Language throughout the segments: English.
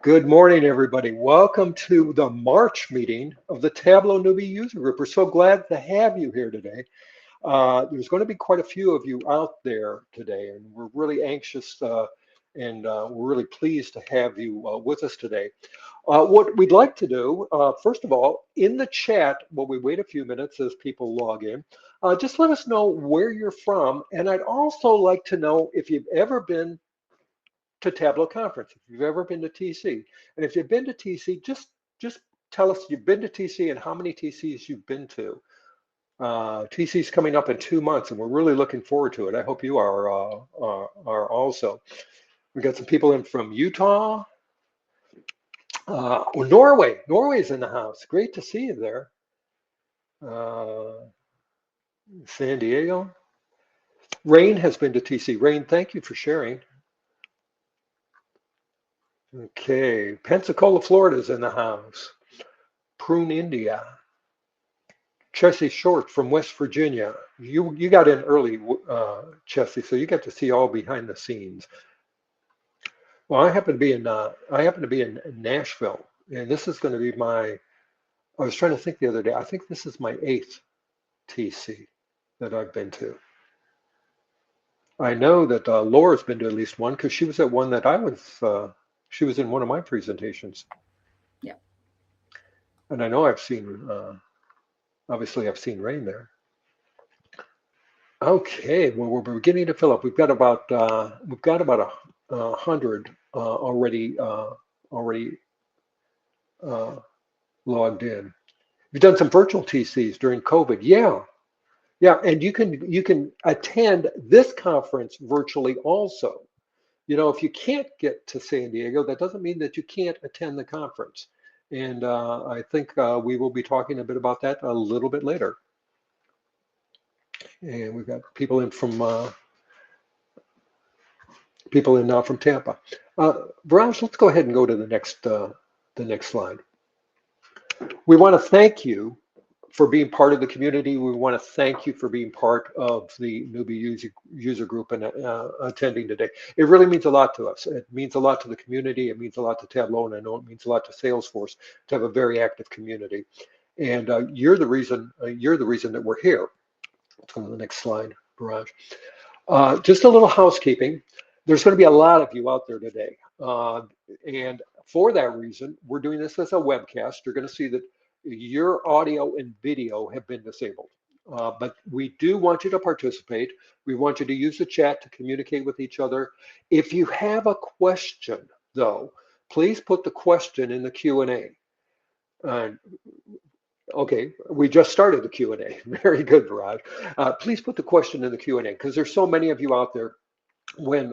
Good morning, everybody. Welcome to the March meeting of the Tableau Newbie User Group. We're so glad to have you here today. There's going to be quite a few of you out there today, and we're really anxious and we're really pleased to have you with us today. What we'd like to do, first of all, in the chat, while we wait a few minutes as people log in, just let us know where you're from. And I'd also like to know if you've ever been to Tableau Conference, if you've ever been to TC. And if you've been to TC, just tell us you've been to TC and how many TCs you've been to. TC is coming up in 2 months, and we're really looking forward to it. I hope you are also. We got some people in from Utah, Norway. Norway's in the house. Great to see you there. San Diego. Rain has been to TC. Rain, thank you for sharing. Okay, Pensacola, Florida is in the house. Prune, India. Chessie Short from West Virginia. You got in early, Chessie, so you got to see all behind the scenes. Well, I happen to be in Nashville, and this is going to be my. I was trying to think the other day. I think this is my 8th TC that I've been to. I know that Laura's been to at least one because she was at one that I was. She was in one of my presentations. Yeah. And I know I've seen. Obviously, I've seen Rain there. Okay, well, we're beginning to fill up. We've got about 100 already logged in. We've done some virtual TCs during COVID. Yeah, and you can attend this conference virtually also. You know, if you can't get to San Diego, that doesn't mean that you can't attend the conference. And I think we will be talking a bit about that a little bit later. And we've got people in from Tampa. Viraj, let's go ahead and go to the next slide. We want to thank you for being part of the community. We want to thank you for being part of the Newbie user group and attending today. It really means a lot to us. It means a lot to the community. It means a lot to Tableau, and I know it means a lot to Salesforce to have a very active community. And you're the reason that we're here. Let's go to the next slide, Viraj. Just a little housekeeping. There's going to be a lot of you out there today. And for that reason, we're doing this as a webcast. You're going to see that your audio and video have been disabled. But we do want you to participate. We want you to use the chat to communicate with each other. If you have a question, though, please put the question in the Q&A. Okay, we just started the Q&A. Very good, Viraj. Please put the question in the Q&A because there's so many of you out there. When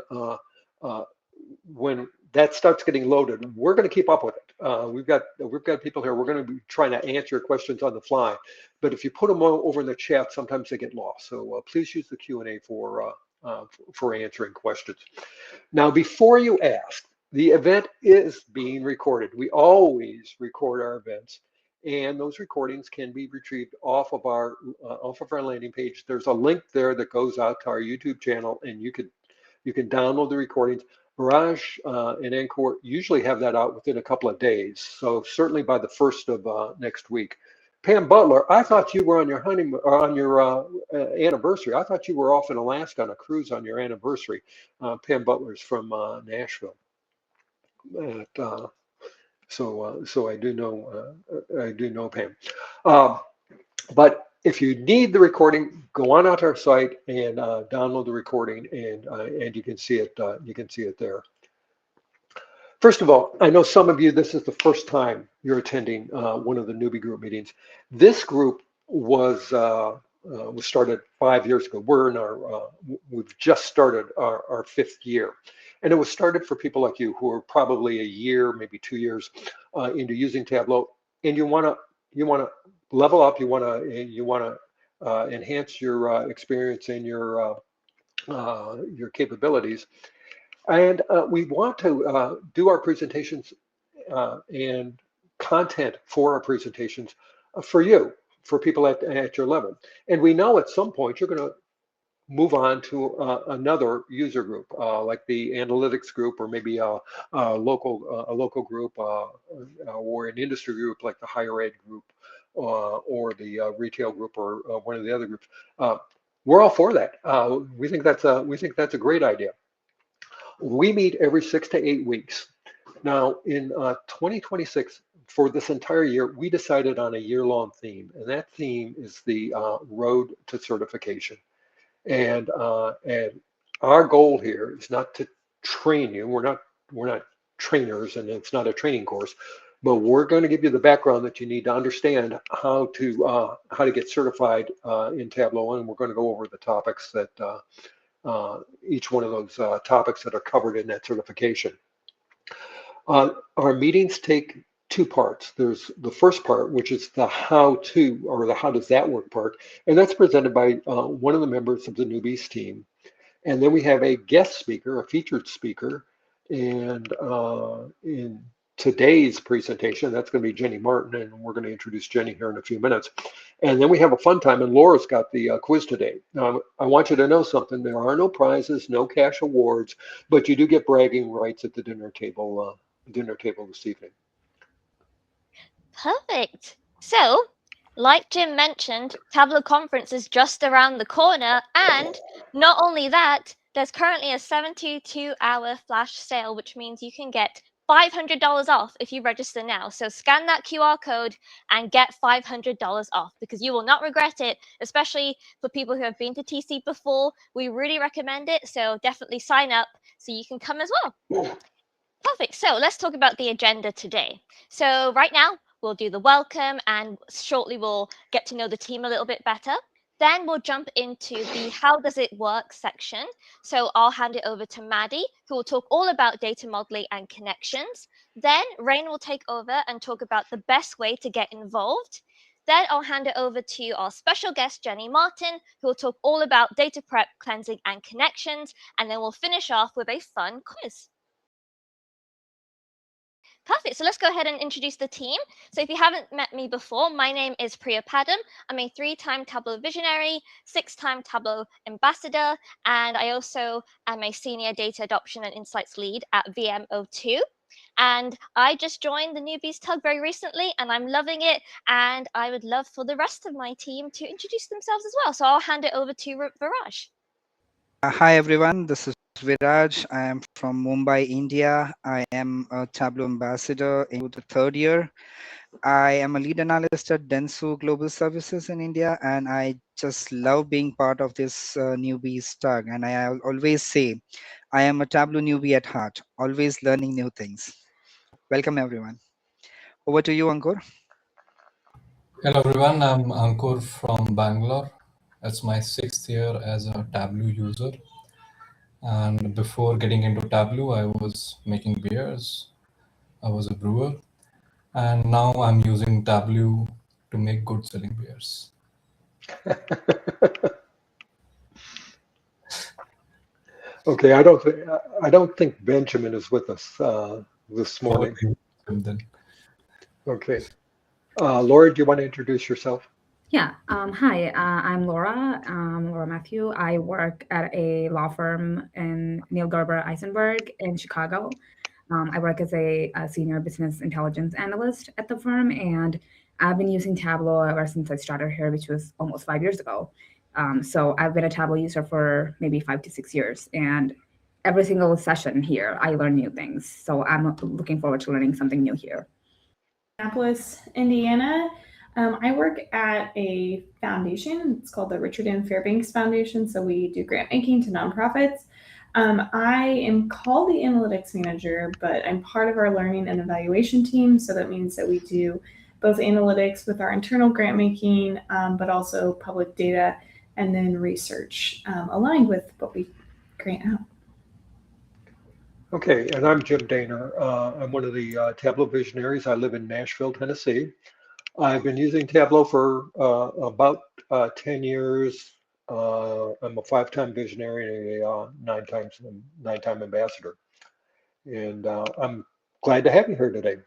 that starts getting loaded, we're going to keep up with it. We've got people here. We're going to be trying to answer your questions on the fly. But if you put them over in the chat, sometimes they get lost. So please use the Q&A for answering questions. Now, before you ask, the event is being recorded. We always record our events, and those recordings can be retrieved off of our landing page. There's a link there that goes out to our YouTube channel, and you can download the recordings. Viraj and Encore usually have that out within a couple of days, so certainly by the 1st of next week. Pam Butler, I thought you were on your honeymoon or on your anniversary. I thought you were off in Alaska on a cruise on your anniversary. Pam Butler's from Nashville. So I do know Pam. But if you need the recording, go on out to our site and download the recording, and you can see it. You can see it there. First of all, I know some of you, this is the first time you're attending one of the newbie group meetings. This group was started 5 years ago. We've just started our 5th year. And it was started for people like you who are probably a year, maybe 2 years into using Tableau, and you want to level up. You want to enhance your experience and your capabilities. And we want to do our presentations and content for our presentations for you, for people at your level. And we know at some point you're going to move on to another user group, like the analytics group, or maybe a local group, or an industry group like the higher ed group, or the retail group, or one of the other groups. We're all for that. We think that's a great idea. We meet every 6 to 8 weeks. Now, in 2026, for this entire year, we decided on a year-long theme, and that theme is the road to certification. And our goal here is not to train you. We're not trainers, and it's not a training course, but we're going to give you the background that you need to understand how to get certified in Tableau, and we're going to go over the topics that each one of those topics that are covered in that certification. Our meetings take two parts. There's the first part, which is the how to, or the how does that work part, and that's presented by one of the members of the Newbies team. And then we have a guest speaker, a featured speaker, and in today's presentation, that's going to be Jenny Martin, and we're going to introduce Jenny here in a few minutes. And then we have a fun time, and Laura's got the quiz today. Now, I want you to know something. There are no prizes, no cash awards, but you do get bragging rights at the dinner table this evening. Perfect. So, like Jim mentioned, Tableau Conference is just around the corner, and not only that, there's currently a 72-hour flash sale, which means you can get $500 off if you register now. So scan that QR code and get $500 off, because you will not regret it, especially for people who have been to TC before. We really recommend it, so definitely sign up so you can come as well. Perfect. So let's talk about the agenda today. So right now, we'll do the welcome, and shortly we'll get to know the team a little bit better. Then we'll jump into the how does it work section. So I'll hand it over to Maddie, who will talk all about data modeling and connections. Then Rain will take over and talk about the best way to get involved. Then I'll hand it over to our special guest, Jenny Martin, who will talk all about data prep, cleansing, and connections. And then we'll finish off with a fun quiz. Perfect. So let's go ahead and introduce the team. So if you haven't met me before, my name is Priya Padam. I'm a 3-time Tableau visionary, 6-time Tableau ambassador, and I also am a senior data adoption and insights lead at VMO2. And I just joined the Newbies Tug very recently, and I'm loving it. And I would love for the rest of my team to introduce themselves as well. So I'll hand it over to Viraj. Hi everyone, this is Viraj. I am from Mumbai, India. I am a Tableau ambassador in the third year. I am a lead analyst at Dentsu Global Services in India, and I just love being part of this newbies tag. And I always say, I am a Tableau newbie at heart, always learning new things. Welcome everyone. Over to you, Ankur. Hello everyone, I'm Ankur from Bangalore. It's my 6th year as a Tableau user. And before getting into Tableau, I was making beers. I was a brewer. And now I'm using Tableau to make good selling beers. Okay, I don't think Benjamin is with us this morning. Then. Okay. Laura, do you want to introduce yourself? Yeah. Hi, I'm Laura. Laura Matthew. I work at a law firm in Neil Garber Eisenberg in Chicago. I work as a senior business intelligence analyst at the firm, and I've been using Tableau ever since I started here, which was almost 5 years ago. So I've been a Tableau user for maybe 5 to 6 years, and every single session here, I learn new things. So I'm looking forward to learning something new here. Indianapolis, Indiana. I work at a foundation. It's called the Richard M. Fairbanks Foundation. So we do grant making to nonprofits. I am called the analytics manager, but I'm part of our learning and evaluation team. So that means that we do both analytics with our internal grant making, but also public data and then research aligned with what we grant out. Okay, and I'm Jim Daner. I'm one of the Tableau visionaries. I live in Nashville, Tennessee. I've been using Tableau for about 10 years. I'm a 5-time visionary and a 9-time ambassador. And I'm glad to have you here today.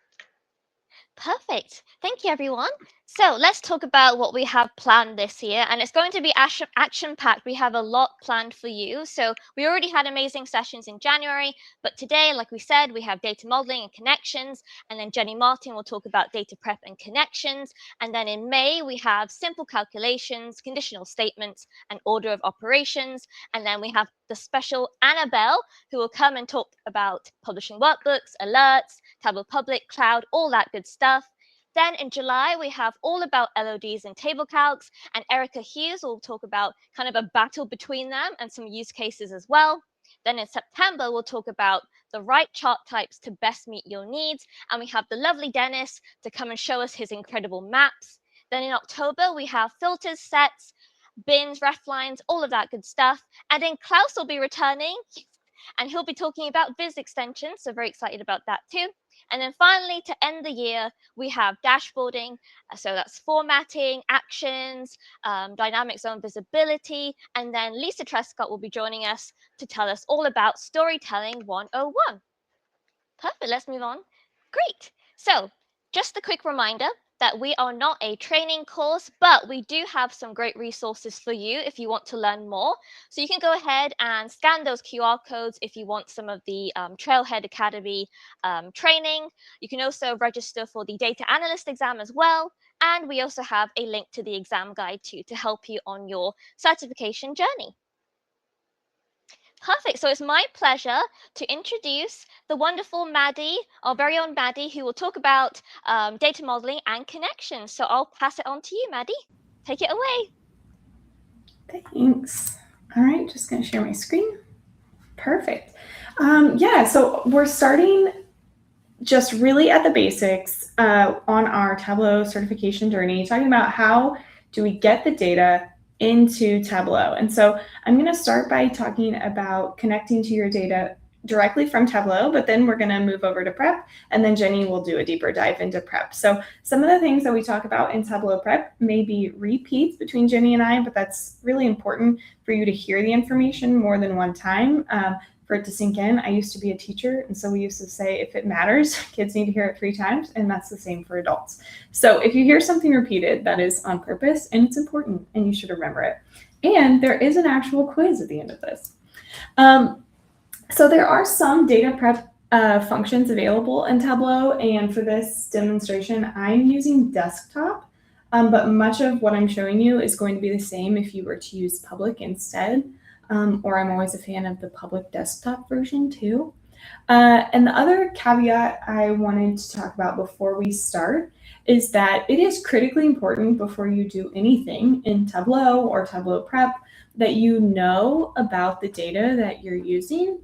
Perfect. Thank you, everyone. So let's talk about what we have planned this year, and it's going to be action-packed. We have a lot planned for you. So we already had amazing sessions in January, but today, like we said, we have data modeling and connections, and then Jenny Martin will talk about data prep and connections. And then in May, we have simple calculations, conditional statements, and order of operations. And then we have the special Annabelle, who will come and talk about publishing workbooks, alerts, Tableau Public, Cloud, all that good stuff. Then in July, we have all about LODs and table calcs, and Erica Hughes will talk about kind of a battle between them and some use cases as well. Then in September, we'll talk about the right chart types to best meet your needs, and we have the lovely Dennis to come and show us his incredible maps. Then in October, we have filters, sets, bins, ref lines, all of that good stuff. And then Klaus will be returning, and he'll be talking about Viz extensions, so very excited about that too. And then finally, to end the year, we have dashboarding. So that's formatting, actions, dynamic zone visibility. And then Lisa Trescott will be joining us to tell us all about Storytelling 101. Perfect, let's move on. Great. So just a quick reminder that we are not a training course, but we do have some great resources for you if you want to learn more. So you can go ahead and scan those QR codes if you want some of the Trailhead Academy training. You can also register for the data analyst exam as well. And we also have a link to the exam guide too to help you on your certification journey. Perfect. So it's my pleasure to introduce the wonderful Maddie, our very own Maddie, who will talk about data modeling and connections. So I'll pass it on to you, Maddie. Take it away. Thanks. All right, just going to share my screen. Perfect. Yeah, so we're starting just really at the basics on our Tableau certification journey, talking about how do we get the data into Tableau. And so I'm going to start by talking about connecting to your data directly from Tableau, but then we're going to move over to prep, and then Jenny will do a deeper dive into prep. So some of the things that we talk about in Tableau prep may be repeats between Jenny and I, but that's really important for you to hear the information more than one time for it to sink in. I used to be a teacher, and so we used to say, if it matters, kids need to hear it 3 times, and that's the same for adults. So if you hear something repeated, that is on purpose, and it's important, and you should remember it. And there is an actual quiz at the end of this. So there are some data prep functions available in Tableau, and for this demonstration, I'm using desktop, but much of what I'm showing you is going to be the same if you were to use public instead. Or I'm always a fan of the public desktop version too. And the other caveat I wanted to talk about before we start is that it is critically important before you do anything in Tableau or Tableau prep that you know about the data that you're using.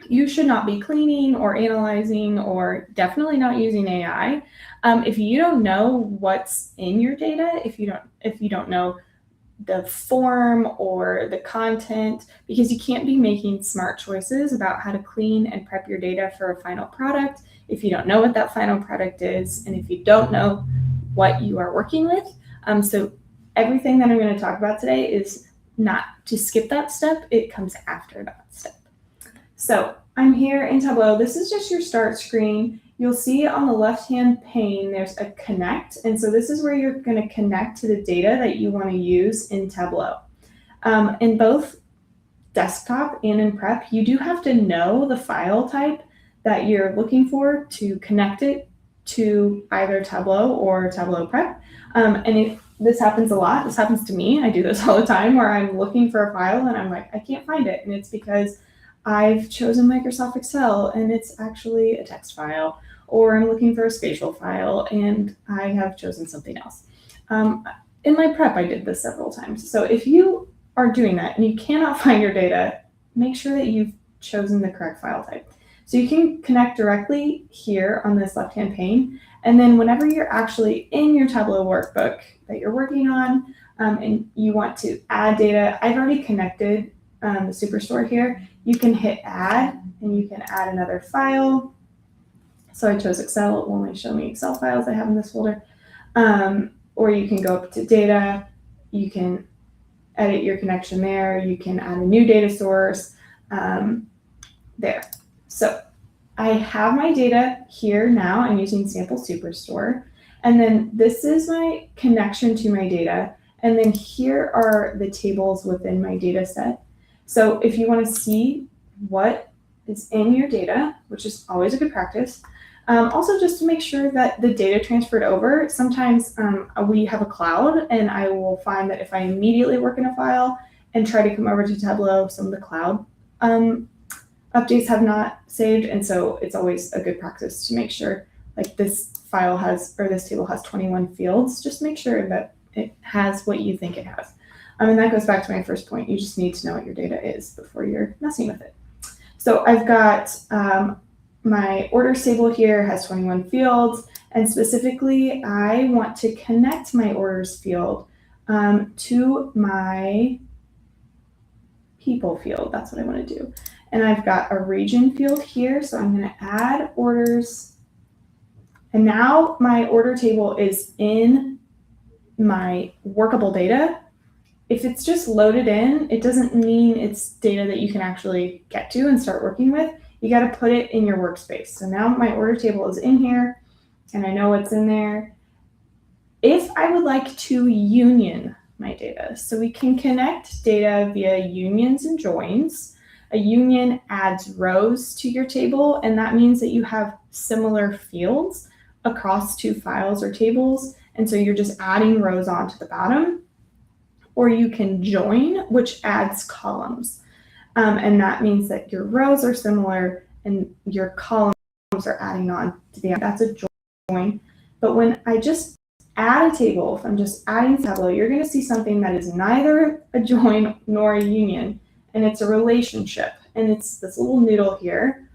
You should not be cleaning or analyzing, or definitely not using AI. If you don't know what's in your data, if you don't know the form or the content, because you can't be making smart choices about how to clean and prep your data for a final product if you don't know what that final product is, and if you don't know what you are working with. So everything that I'm going to talk about today is not to skip that step, it comes after that step. So I'm here in Tableau. This is just your start screen. You'll see on the left-hand pane, there's a connect. And so this is where you're going to connect to the data that you want to use in Tableau. In both desktop and in prep, you do have to know the file type that you're looking for to connect it to either Tableau or Tableau prep. This happens a lot. This happens to me. I do this all the time where I'm looking for a file and I'm like, I can't find it. And it's because I've chosen Microsoft Excel and it's actually a text file, or I'm looking for a spatial file and I have chosen something else. In my prep, I did this several times. So if you are doing that and you cannot find your data, make sure that you've chosen the correct file type. So you can connect directly here on this left-hand pane. And then whenever you're actually in your Tableau workbook that you're working on and you want to add data, I've already connected the Superstore here. You can hit add and you can add another file. So I chose Excel, it will only show me Excel files I have in this folder. Or you can go up to data, you can edit your connection there, you can add a new data source there. So I have my data here now. I'm using Sample Superstore. And then this is my connection to my data. And then here are the tables within my data set. So if you want to see what is in your data, which is always a good practice, also just to make sure that the data transferred over, sometimes we have a cloud, and I will find that if I immediately work in a file and try to come over to Tableau, some of the cloud updates have not saved, and so it's always a good practice to make sure, like this file has, or this table has 21 fields, just make sure that it has what you think it has. And that goes back to my first point. You just need to know what your data is before you're messing with it. So I've got my orders table here has 21 fields, and specifically I want to connect my orders field to my people field. That's what I want to do. And I've got a region field here, so I'm going to add orders. And now my order table is in my workable data. If it's just loaded in, it doesn't mean it's data that you can actually get to and start working with. You got to put it in your workspace. So now my order table is in here, and I know what's in there. If I would like to union my data, so we can connect data via unions and joins. A union adds rows to your table, and that means that you have similar fields across two files or tables, and so you're just adding rows onto the bottom. Or you can join, which adds columns, and that means that your rows are similar and your columns are adding on to the end. That's a join. But when I just add a table, if I'm just adding Tableau, you're going to see something that is neither a join nor a union, and it's a relationship. And it's this little noodle here.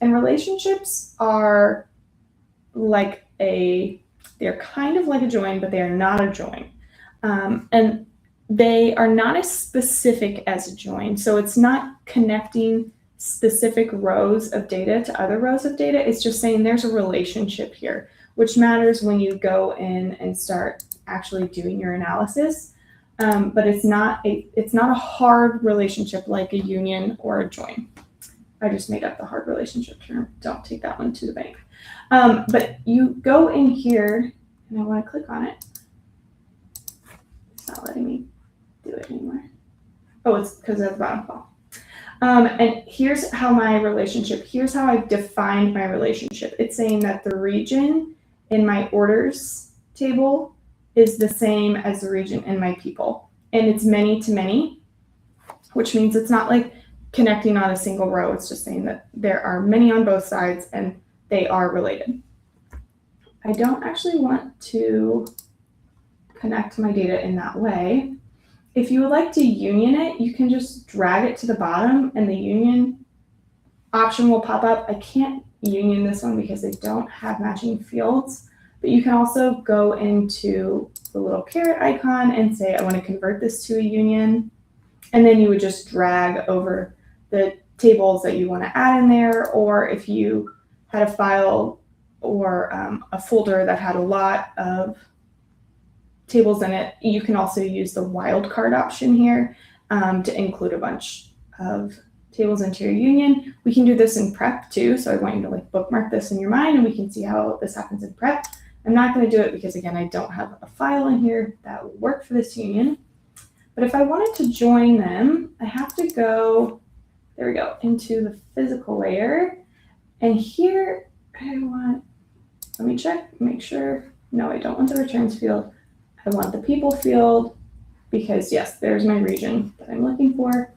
And relationships are like they're kind of like a join, but they are not a join. And they are not as specific as a join. So it's not connecting specific rows of data to other rows of data. It's just saying there's a relationship here, which matters when you go in and start actually doing your analysis. But it's not a hard relationship like a union or a join. I just made up the hard relationship term. Don't take that one to the bank. But you go in here, and I want to click on it. It's not letting me do it anymore. Oh, it's because of the bottom file. And here's how here's how I've defined my relationship. It's saying that the region in my orders table is the same as the region in my people. And it's many to many, which means it's not like connecting on a single row. It's just saying that there are many on both sides and they are related. I don't actually want to connect my data in that way. If you would like to union it, you can just drag it to the bottom and the union option will pop up. I can't union this one because they don't have matching fields, but you can also go into the little caret icon and say, I want to convert this to a union. And then you would just drag over the tables that you want to add in there. Or if you had a file or a folder that had a lot of tables in it, you can also use the wildcard option here to include a bunch of tables into your union. We can do this in prep too. So I want you to like bookmark this in your mind and we can see how this happens in prep. I'm not going to do it because again, I don't have a file in here that will work for this union. But if I wanted to join them, I have to go, there we go, into the physical layer. And here I want, let me check, make sure, no, I don't want the returns field. I want the people field because yes, there's my region that I'm looking for.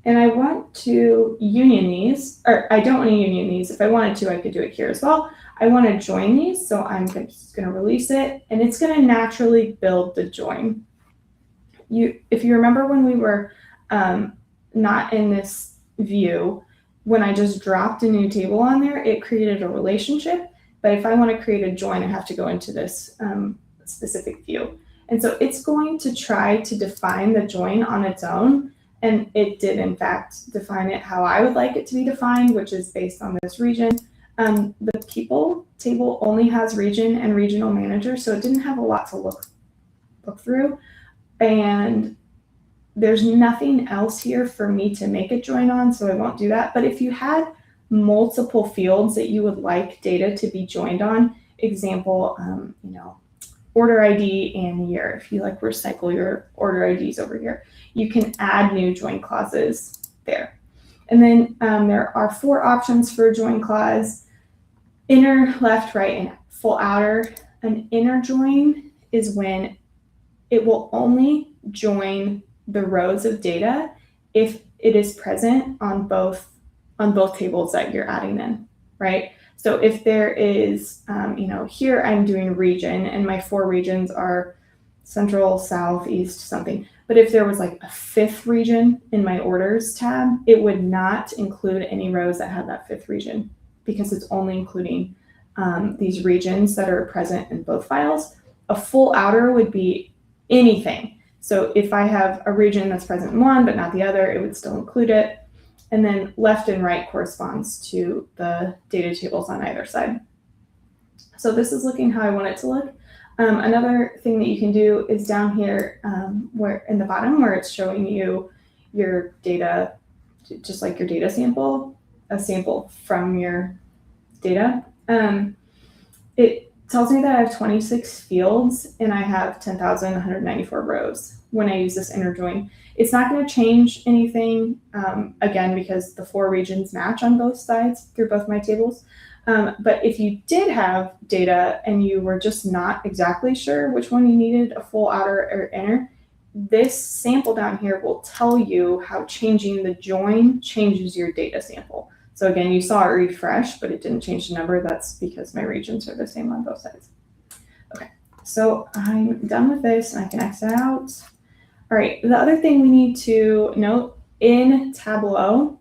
And I want to union these, or I don't want to union these. If I wanted to, I could do it here as well. I want to join these, so I'm just going to release it, and it's going to naturally build the join. If you remember when we were not in this view, when I just dropped a new table on there, it created a relationship. But if I want to create a join, I have to go into this specific view. And so it's going to try to define the join on its own. And it did, in fact, define it how I would like it to be defined, which is based on this region. The people table only has region and regional manager, so it didn't have a lot to look through. And there's nothing else here for me to make a join on, so I won't do that. But if you had multiple fields that you would like data to be joined on. Example, order ID and year. If you like recycle your order IDs over here, you can add new join clauses there. And then there are 4 options for join clause: inner, left, right, and full outer. An inner join is when it will only join the rows of data if it is present on both tables that you're adding in, right? So if there is, here I'm doing region and my 4 regions are central, south, east, something. But if there was like a 5th region in my orders tab, it would not include any rows that had that 5th region, because it's only including these regions that are present in both files. A full outer would be anything. So if I have a region that's present in one but not the other, it would still include it. And then left and right corresponds to the data tables on either side. So this is looking how I want it to look. Another thing that you can do is down here where in the bottom where it's showing you your data, just like your data sample, a sample from your data. It tells me that I have 26 fields and I have 10,194 rows when I use this inner join. It's not going to change anything, again, because the 4 regions match on both sides through both my tables. But if you did have data and you were just not exactly sure which one you needed, a full outer or inner, this sample down here will tell you how changing the join changes your data sample. So again, you saw it refresh, but it didn't change the number. That's because my regions are the same on both sides. Okay, so I'm done with this and I can exit out. All right, the other thing we need to note in Tableau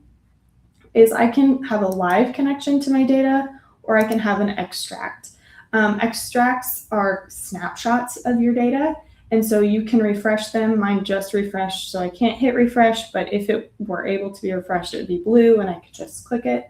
is I can have a live connection to my data, or I can have an extract. Extracts are snapshots of your data, and so you can refresh them. Mine just refreshed, so I can't hit refresh, but if it were able to be refreshed, it would be blue and I could just click it.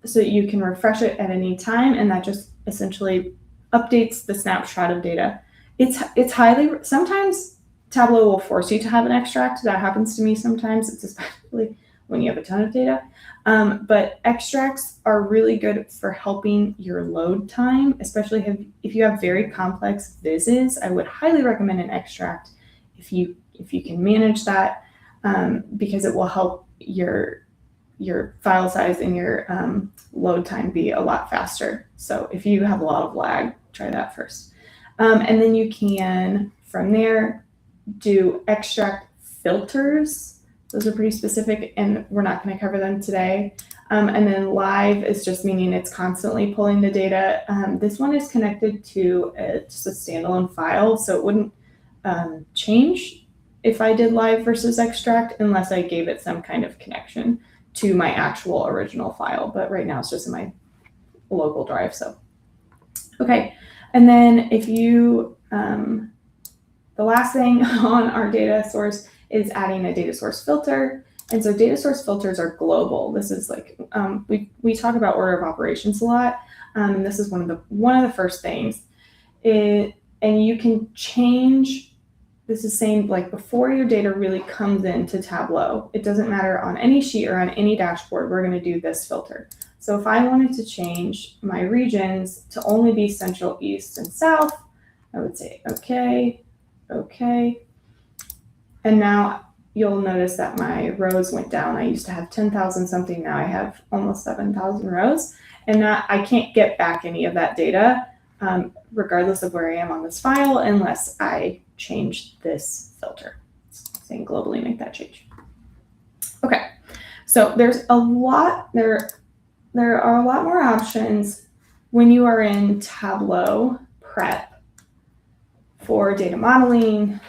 So you can refresh it at any time, and that just essentially updates the snapshot of data. It's highly, sometimes Tableau will force you to have an extract. That happens to me sometimes. It's especially when you have a ton of data. But extracts are really good for helping your load time, especially if you have very complex vises. I would highly recommend an extract if you can manage that, because it will help your file size and your load time be a lot faster. So if you have a lot of lag, try that first. And then you can, from there, do extract filters. Those are pretty specific, and we're not going to cover them today. And then live is just meaning it's constantly pulling the data. This one is connected to just a standalone file, so it wouldn't change if I did live versus extract unless I gave it some kind of connection to my actual original file. But right now it's just in my local drive. So, okay. And then if you, the last thing on our data source is adding a data source filter. And so data source filters are global. This is like, we talk about order of operations a lot. And this is one of the first things. And you can change, this is saying like before your data really comes into Tableau, it doesn't matter on any sheet or on any dashboard, we're gonna do this filter. So if I wanted to change my regions to only be Central, East, and South, I would say, okay, okay. And now you'll notice that my rows went down. I used to have 10,000 something, now I have almost 7,000 rows. And now I can't get back any of that data, regardless of where I am on this file, unless I change this filter. Saying globally, make that change. Okay, so there's a lot, there are a lot more options when you are in Tableau Prep for data modeling.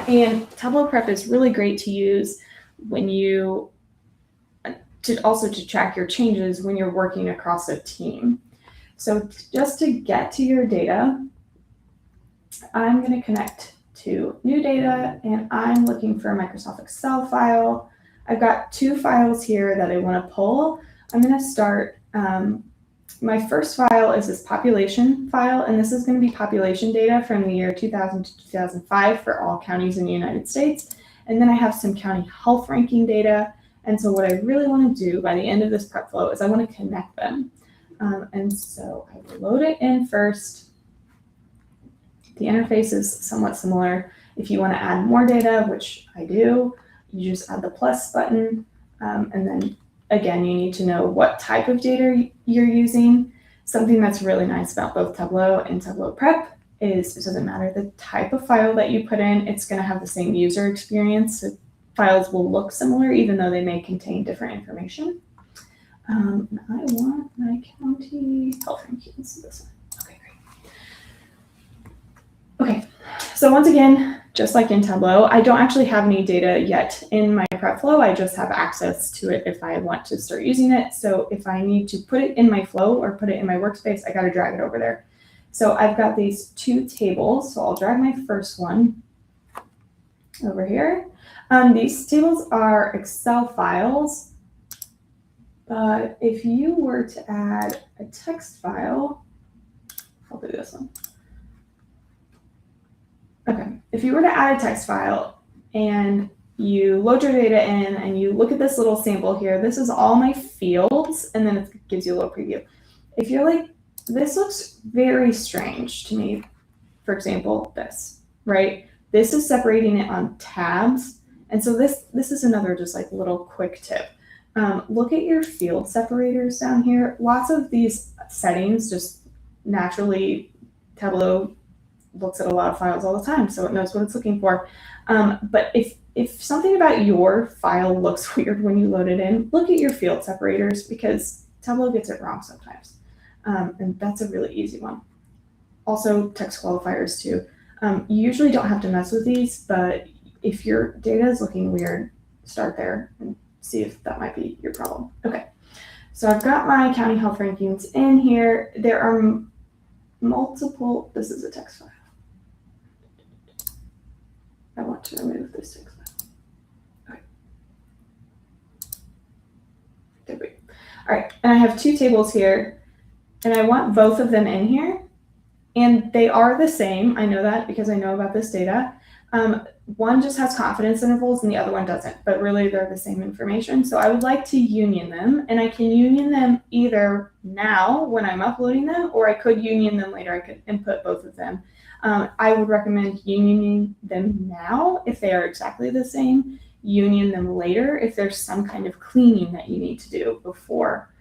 And Tableau Prep is really great to use when you, to track your changes when you're working across a team. So just to get to your data, I'm going to connect to new data, and I'm looking for a Microsoft Excel file. I've got 2 files here that I want to pull. I'm going to start, my first file is this population file, and this is going to be population data from the year 2000 to 2005 for all counties in the United States. And then I have some county health ranking data, And so what I really want to do by the end of this prep flow is I want to connect them. And so I will load it in first. The interface is somewhat similar. If you want to add more data, which I do, you just add the plus button. And then again, you need to know what type of data you're using. Something that's really nice about both Tableau and Tableau Prep is it doesn't matter the type of file that you put in, it's going to have the same user experience. So files will look similar, even though they may contain different information. And I want my county health rankings. This one. Okay, great. Okay, so once again, just like in Tableau, I don't actually have any data yet in my prep flow. I just have access to it if I want to start using it. So if I need to put it in my flow or put it in my workspace, I got to drag it over there. So I've got these two tables. So I'll drag my first one over here. These tables are Excel files. But if you were to add a text file, I'll do this one. Okay, if you were to add a text file and you load your data in and you look at this little sample here, this is all my fields, and then it gives you a little preview. If you're like, this looks very strange to me, for example, this, right? This is separating it on tabs. And so this is another just like little quick tip. Look at your field separators down here. Lots of these settings just naturally, Tableau looks at a lot of files all the time, so it knows what it's looking for. But if something about your file looks weird when you load it in, look at your field separators because Tableau gets it wrong sometimes. And that's a really easy one. Also text qualifiers too. You usually don't have to mess with these, but if your data is looking weird, start there and see if that might be your problem. Okay, so I've got my county health rankings in here. There are multiple, this is a text file. I want to remove this text file. Okay. There we go. All right, and I have two tables here, and I want both of them in here, and they are the same. I know that because I know about this data. One just has confidence intervals and the other one doesn't, but really they're the same information. So I would like to union them, and I can union them either now when I'm uploading them, or I could union them later. I could input both of them. I would recommend unioning them now if they are exactly the same, union them later if there's some kind of cleaning that you need to do before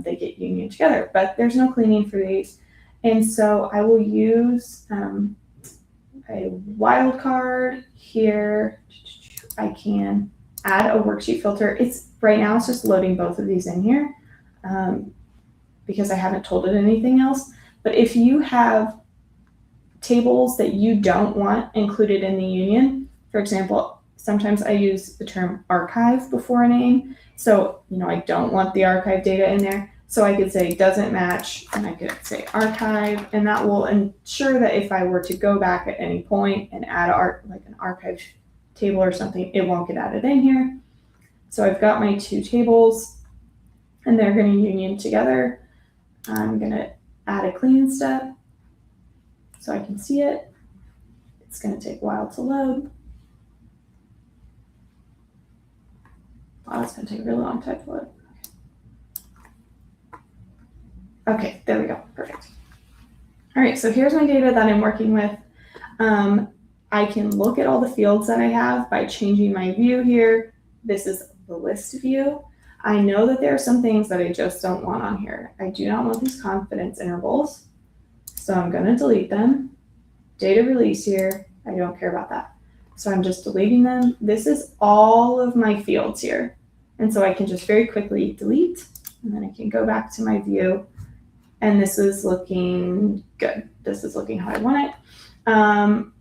they get unioned together. But there's no cleaning for these. And so I will use a wildcard here. I can add a worksheet filter. Right now it's just loading both of these in here because I haven't told it anything else. But if you have tables that you don't want included in the union, for example, sometimes I use the term archive before a name. So, I don't want the archive data in there. So I could say doesn't match, and I could say archive, and that will ensure that if I were to go back at any point and add like an archive table or something, it won't get added in here. So I've got my two tables, and they're going to union together. I'm going to add a clean step so I can see it. It's going to take a while to load. Wow, it's going to take a really long time to load. Okay, there we go, perfect. All right, so here's my data that I'm working with. I can look at all the fields that I have by changing my view here. This is the list view. I know that there are some things that I just don't want on here. I do not want these confidence intervals, so I'm gonna delete them. Data release here, I don't care about that. So I'm just deleting them. This is all of my fields here. And so I can just very quickly delete, and then I can go back to my view. And this is looking good. This is looking how I want it.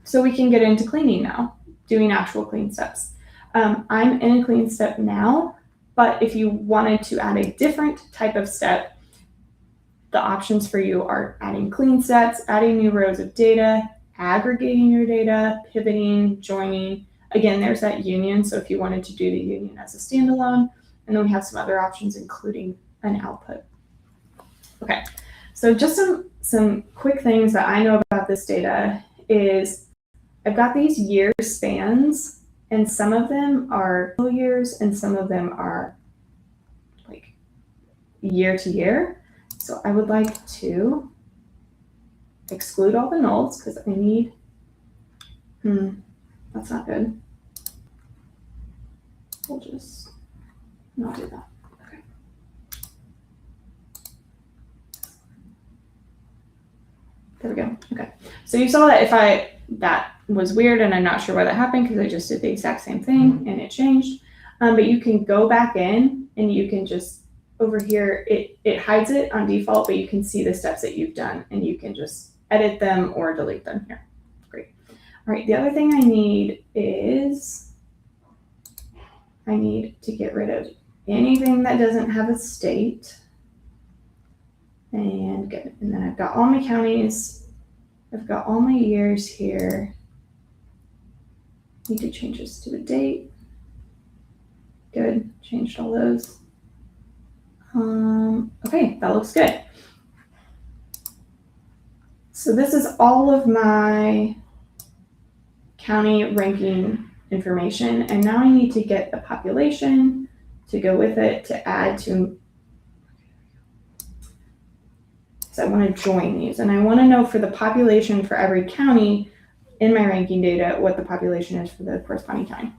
So we can get into cleaning now, doing actual clean steps. I'm in a clean step now, but if you wanted to add a different type of step, the options for you are adding clean steps, adding new rows of data, aggregating your data, pivoting, joining. Again, there's that union. So if you wanted to do the union as a standalone, and then we have some other options, including an output. Okay, so just some quick things that I know about this data is I've got these year spans and some of them are years and some of them are like year to year. So I would like to exclude all the nulls because I need, that's not good. We'll just not do that. Okay. There we go. Okay. So you saw that that was weird and I'm not sure why that happened because I just did the exact same thing and it changed. But you can go back in and you can just, over here, it hides it on default, but you can see the steps that you've done and you can just edit them or delete them here. Great. All right, the other thing I need is I need to get rid of anything that doesn't have a state. And good. And then I've got all my counties. I've got all my years here. Need to change this to a date. Good, changed all those. Okay, that looks good. So this is all of my county ranking information. And now I need to get the population to go with it to add to, so I want to join these. And I want to know for the population for every county in my ranking data, what the population is for the corresponding county.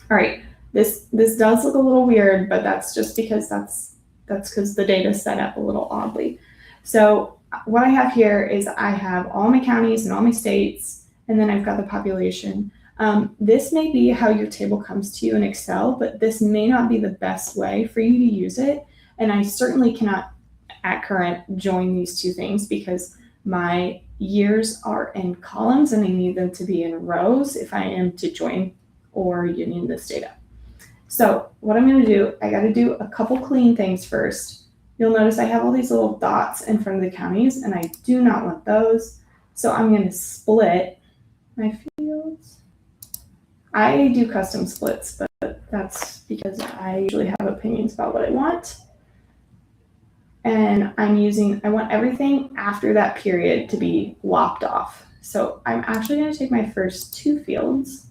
All right, this does look a little weird, but that's just because that's because the data is set up a little oddly. So what I have here is I have all my counties and all my states, and then I've got the population. This may be how your table comes to you in Excel, but this may not be the best way for you to use it. And I certainly cannot at current join these two things because my years are in columns and I need them to be in rows if I am to join or union this data. So what I'm going to do, I got to do a couple clean things first. You'll notice I have all these little dots in front of the counties and I do not want those. So I'm going to split my fields. I do custom splits, but that's because I usually have opinions about what I want. And I want everything after that period to be lopped off. So I'm actually going to take my first two fields,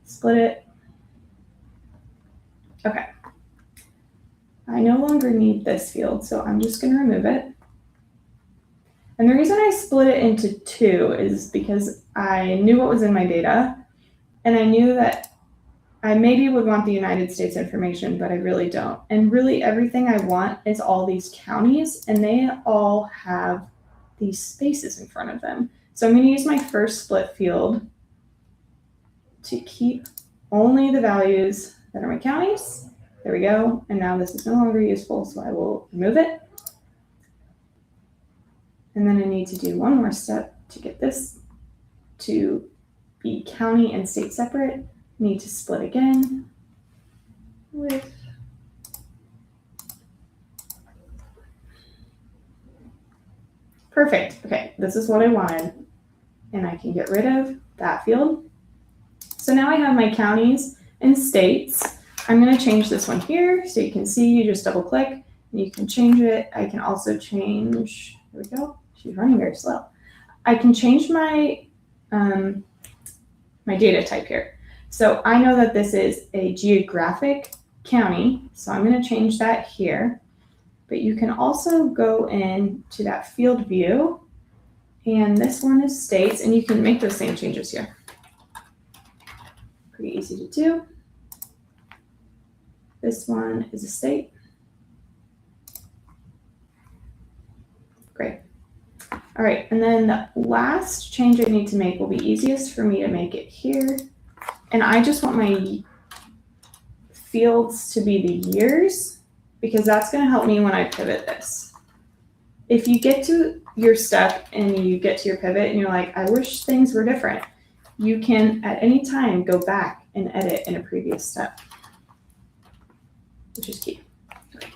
split it. Okay. I no longer need this field, so I'm just going to remove it. And the reason I split it into two is because I knew what was in my data, and I knew that I maybe would want the United States information, but I really don't. And really everything I want is all these counties, and they all have these spaces in front of them. So I'm going to use my first split field to keep only the values that are my counties. There we go. And now this is no longer useful, so I will remove it. And then I need to do one more step to get this to be county and state separate. Need to split again with perfect. Okay, this is what I wanted. And I can get rid of that field. So now I have my counties and states. I'm going to change this one here so you can see. You just double click and you can change it. I can also change, there we go. She's running very slow. I can change my my data type here. So I know that this is a geographic county, so I'm going to change that here. But you can also go into that field view, and this one is states, and you can make those same changes here. Pretty easy to do. This one is a state. Great. All right, and then the last change I need to make will be easiest for me to make it here. And I just want my fields to be the years because that's going to help me when I pivot this. If you get to your step and you get to your pivot and you're like, I wish things were different, you can at any time go back and edit in a previous step, which is key. Okay,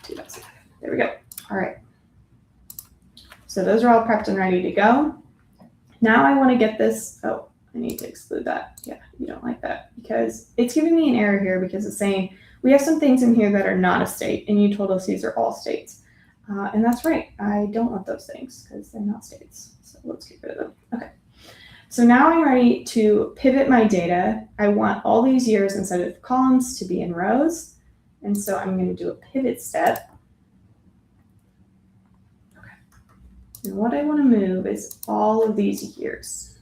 there we go. All right. So those are all prepped and ready to go. Now I want to get this, oh, I need to exclude that. Yeah, you don't like that because it's giving me an error here because it's saying we have some things in here that are not a state and you told us these are all states. And that's right. I don't want those things because they're not states. So let's get rid of them. Okay. So now I'm ready to pivot my data. I want all these years instead of columns to be in rows. And so I'm going to do a pivot step. Okay. And what I want to move is all of these years.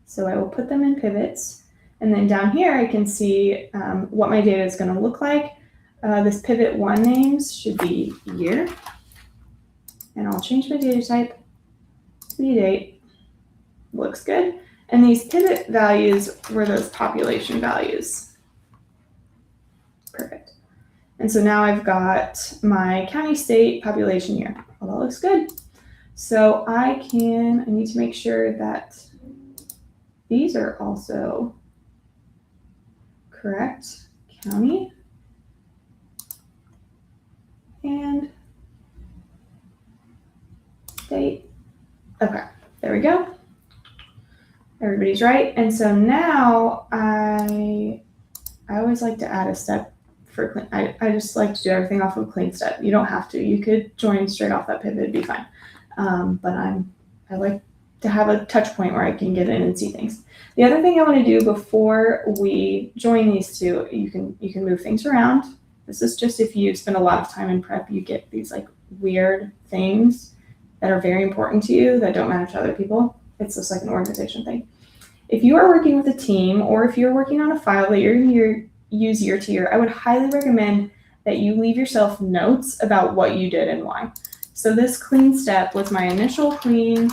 So I will put them in pivots. And then down here, I can see what my data is going to look like. This pivot one names should be year. And I'll change my data type to be date. Looks good. And these pivot values were those population values. Perfect. And so now I've got my county, state, population year. Well, that looks good. So I need to make sure that these are also correct. County and state. Okay, there we go. Everybody's right. And so now I always like to add a step for clean. I just like to do everything off of a clean step. You don't have to. You could join straight off that pivot, it'd be fine. But I like to have a touch point where I can get in and see things. The other thing I want to do before we join these two, you can move things around. This is just if you spend a lot of time in prep, you get these like weird things that are very important to you that don't matter to other people. It's just like an organization thing. If you are working with a team or if you're working on a file that you're going to use year to year, I would highly recommend that you leave yourself notes about what you did and why. So this clean step was my initial clean.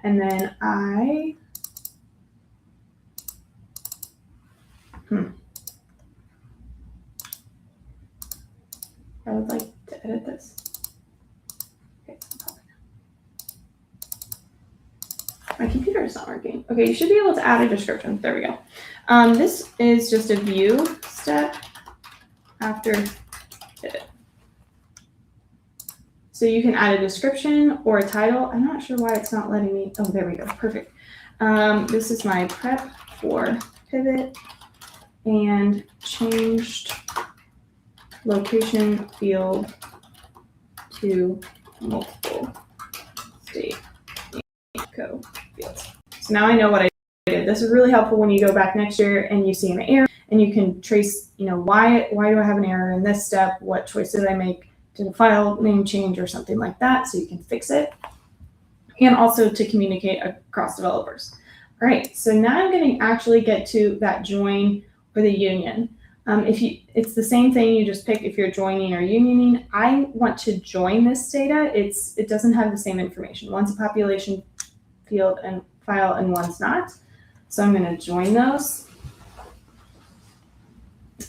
And then I would like to edit this. My computer is not working. Okay, you should be able to add a description. There we go. This is just a view step after pivot. So you can add a description or a title. I'm not sure why it's not letting me. Oh, there we go. Perfect. This is my prep for pivot and changed location field to multiple state code fields. So now I know what I did. This is really helpful when you go back next year and you see an error and you can trace, why do I have an error in this step? What choice did I make? Did the file name change or something like that? So you can fix it. And also to communicate across developers. All right, so now I'm going to actually get to that join or the union. It's the same thing, you just pick if you're joining or unioning. I want to join this data. It doesn't have the same information. One's a population field and file and one's not. So I'm going to join those.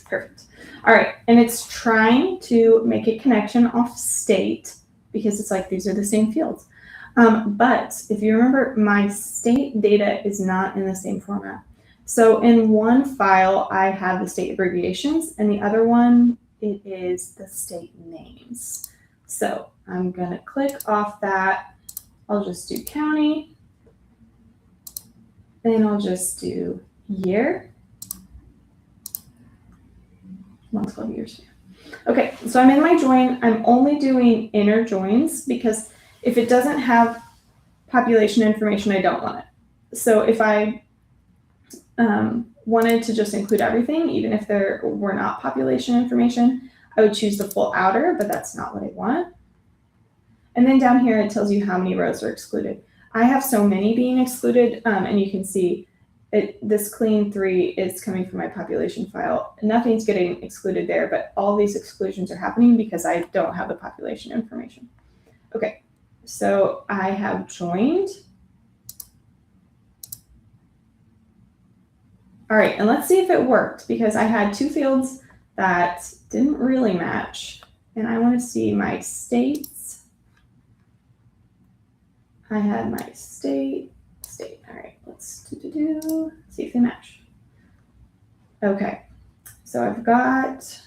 Perfect. All right, and it's trying to make a connection off state because it's like these are the same fields. But if you remember, my state data is not in the same format. So in one file, I have the state abbreviations, and the other one, it is the state names. So I'm going to click off that. I'll just do county. Then I'll just do year. Months, 12 years. Okay, so I'm in my join. I'm only doing inner joins because if it doesn't have population information, I don't want it. So if I wanted to just include everything, even if there were not population information, I would choose the full outer, but that's not what I want. And then down here, it tells you how many rows are excluded. I have so many being excluded, and you can see this clean 3 is coming from my population file. Nothing's getting excluded there, but all these exclusions are happening because I don't have the population information. Okay, so I have joined. All right, and let's see if it worked because I had 2 fields that didn't really match. And I want to see my states. I had my state. All right, let's see if they match. Okay, so I've got,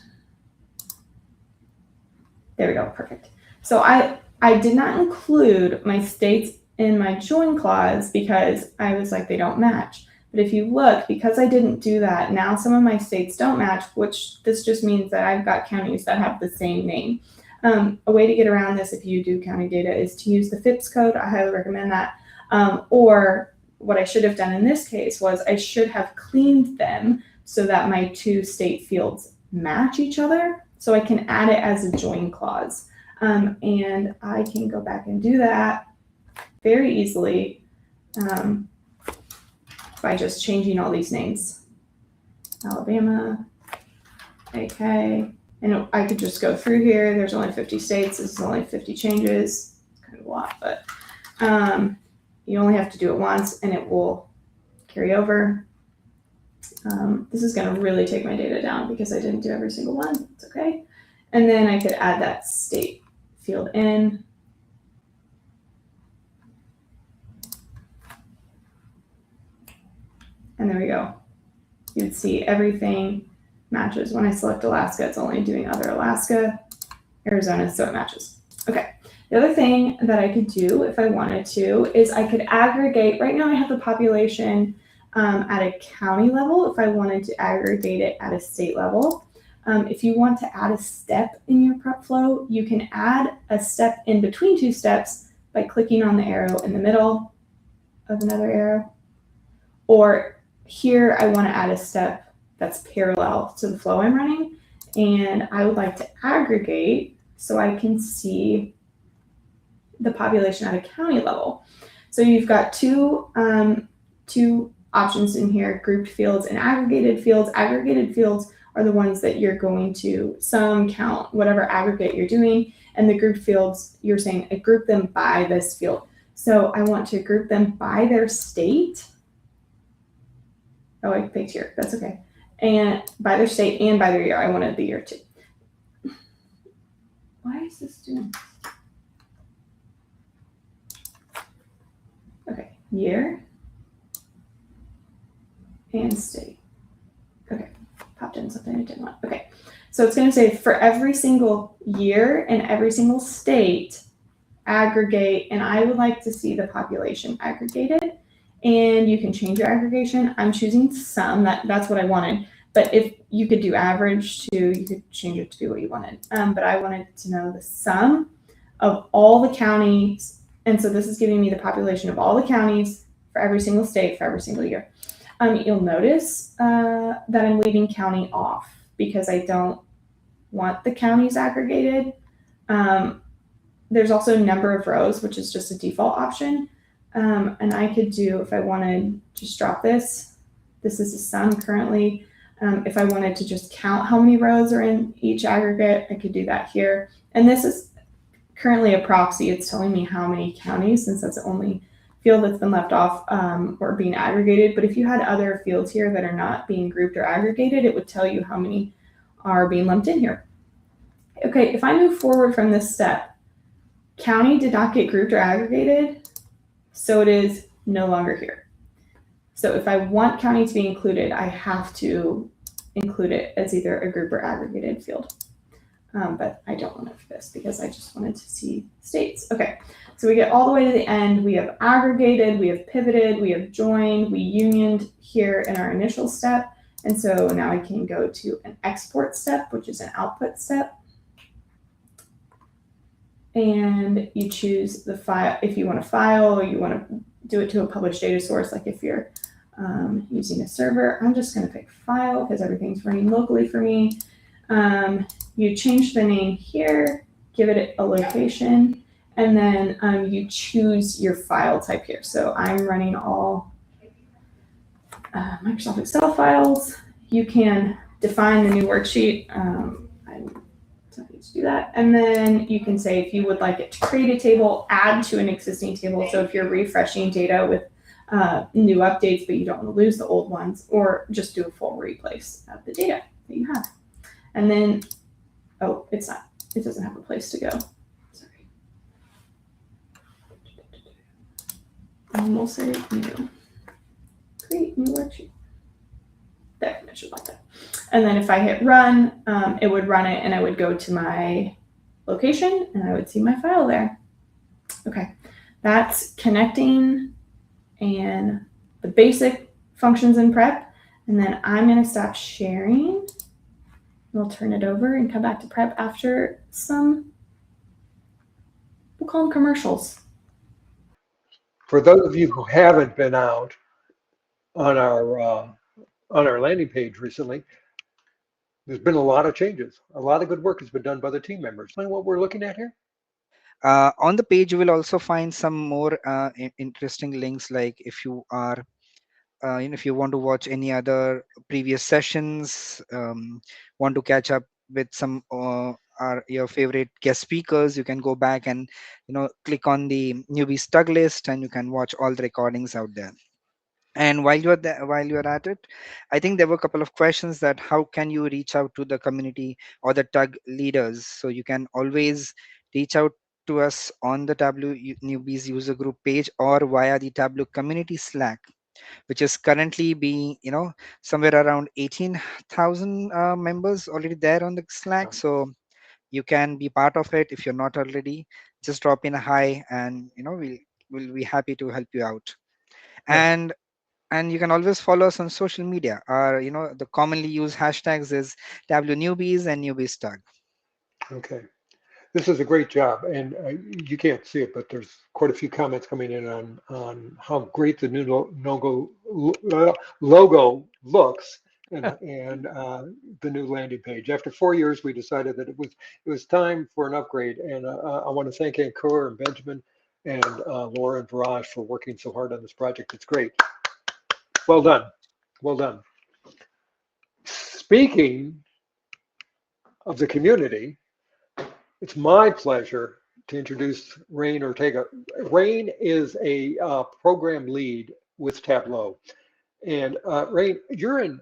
there we go, perfect. So I did not include my states in my join clause because I was like, they don't match. But if you look, because I didn't do that, now some of my states don't match, which this just means that I've got counties that have the same name. A way to get around this if you do county data is to use the FIPS code. I highly recommend that. Or what I should have done in this case was I should have cleaned them so that my two state fields match each other, so I can add it as a join clause. And I can go back and do that very easily by just changing all these names. Alabama, AK, and I could just go through here. There's only 50 states. This is only 50 changes. It's kind of a lot, but you only have to do it once and it will carry over. This is going to really take my data down because I didn't do every single one. It's okay. And then I could add that state field in. And there we go. You'd see everything matches. When I select Alaska, it's only doing other Alaska, Arizona, so it matches. Okay. The other thing that I could do if I wanted to is I could aggregate. Right now I have the population at a county level. If I wanted to aggregate it at a state level. If you want to add a step in your prep flow, you can add a step in between two steps by clicking on the arrow in the middle of another arrow. Or here I want to add a step that's parallel to the flow I'm running, and I would like to aggregate so I can see the population at a county level. So you've got two options in here, grouped fields and aggregated fields. Aggregated fields are the ones that you're going to sum, count, whatever aggregate you're doing, and the grouped fields, you're saying I group them by this field. So I want to group them by their state. Oh, I picked here, that's okay. And by their state and by their year. I wanted the year too. Why is this doing this? Okay, year and state. Okay, popped in something I didn't want. Okay, so it's gonna say for every single year and every single state, aggregate, and I would like to see the population aggregated. And you can change your aggregation. I'm choosing sum, that's what I wanted. But if you could do average too, you could change it to be what you wanted. But I wanted to know the sum of all the counties. And so this is giving me the population of all the counties for every single state for every single year. You'll notice that I'm leaving county off because I don't want the counties aggregated. There's also number of rows, which is just a default option. And I could do, if I wanted, just drop this. This is a sum currently. If I wanted to just count how many rows are in each aggregate, I could do that here. And this is currently a proxy. It's telling me how many counties, since that's the only field that's been left off or being aggregated. But if you had other fields here that are not being grouped or aggregated, it would tell you how many are being lumped in here. Okay, if I move forward from this step, county did not get grouped or aggregated, so it is no longer here. So if I want county to be included, I have to include it as either a group or aggregated field. But I don't want it for this because I just wanted to see states. Okay, so we get all the way to the end. We have aggregated, we have pivoted, we have joined, we unioned here in our initial step. And so now I can go to an export step, which is an output step. And you choose the file, if you want to file or you want to do it to a published data source, like if you're using a server. I'm just going to pick file because everything's running locally for me. You change the name here, give it a location, and then you choose your file type here. So I'm running all Microsoft Excel files. You can define the new worksheet. To do that. And then you can say if you would like it to create a table, add to an existing table. So if you're refreshing data with new updates, but you don't want to lose the old ones, or just do a full replace of the data that you have. And then, oh, it doesn't have a place to go. Sorry. And we'll say new. Create new worksheet. There, I should like that. And then if I hit run, it would run it and I would go to my location and I would see my file there. Okay, that's connecting and the basic functions in prep. And then I'm going to stop sharing. We'll turn it over and come back to prep after some, we'll call them commercials. For those of you who haven't been out on our landing page recently, there's been a lot of changes. A lot of good work has been done by the team members. Explain what we're looking at here. On the page, you will also find some more interesting links, like if you are if you want to watch any other previous sessions, want to catch up with some your favorite guest speakers, you can go back and click on the Newbies Tug list, and you can watch all the recordings out there. And while you're there, while you're at it, I think there were a couple of questions that how can you reach out to the community or the tug leaders. So you can always reach out to us on the Tableau Newbies user group page or via the Tableau community Slack, which is currently being, somewhere around 18,000 members already there on the Slack. So you can be part of it. If you're not already, just drop in a hi, and we'll be happy to help you out. Yeah. And you can always follow us on social media. Our, the commonly used hashtags is Tableau Newbies and Newbies Tug. Okay. This is a great job, and you can't see it, but there's quite a few comments coming in on how great the new logo looks and the new landing page. After 4 years, we decided that it was time for an upgrade, and I want to thank Ankur and Benjamin and Laura and Viraj for working so hard on this project. It's great. Well done. Well done. Speaking of the community, it's my pleasure to introduce Rain Ortega. Rain is a program lead with Tableau. And Rain, you're in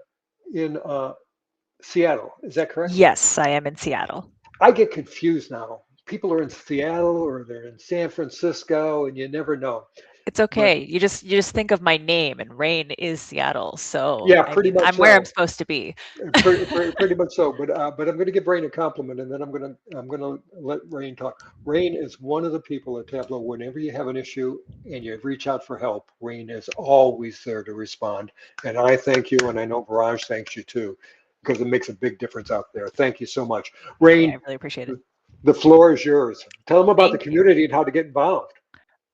Seattle, is that correct? Yes, I am in Seattle. I get confused now. People are in Seattle or they're in San Francisco, and you never know. It's okay. But you just think of my name, and Rain is Seattle, so yeah, pretty much. I'm where I'm supposed to be. pretty much so. But I'm going to give Rain a compliment, and then I'm going to let Rain talk. Rain is one of the people at Tableau. Whenever you have an issue and you reach out for help, Rain is always there to respond. And I thank you, and I know Viraj thanks you too, because it makes a big difference out there. Thank you so much, Rain. I really appreciate it. The floor is yours. Tell them about the community and how to get involved.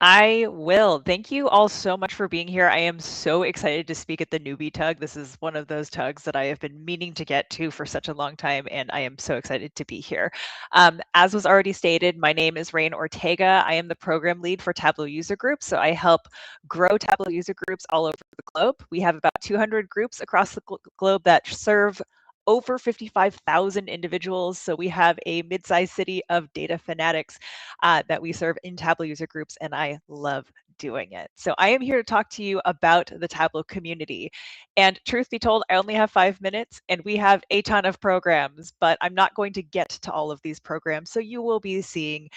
I will. Thank you all so much for being here. I am so excited to speak at the Newbie Tug. This is one of those tugs that I have been meaning to get to for such a long time, and I am so excited to be here. As was already stated, my name is Rain Ortega. I am the program lead for Tableau user groups, so I help grow Tableau user groups all over the globe. We have about 200 groups across the globe that serve over 55,000 individuals. So we have a mid-sized city of data fanatics that we serve in Tableau user groups, and I love doing it. So I am here to talk to you about the Tableau community. And truth be told, I only have 5 minutes, and we have a ton of programs, but I'm not going to get to all of these programs. So you will be seeing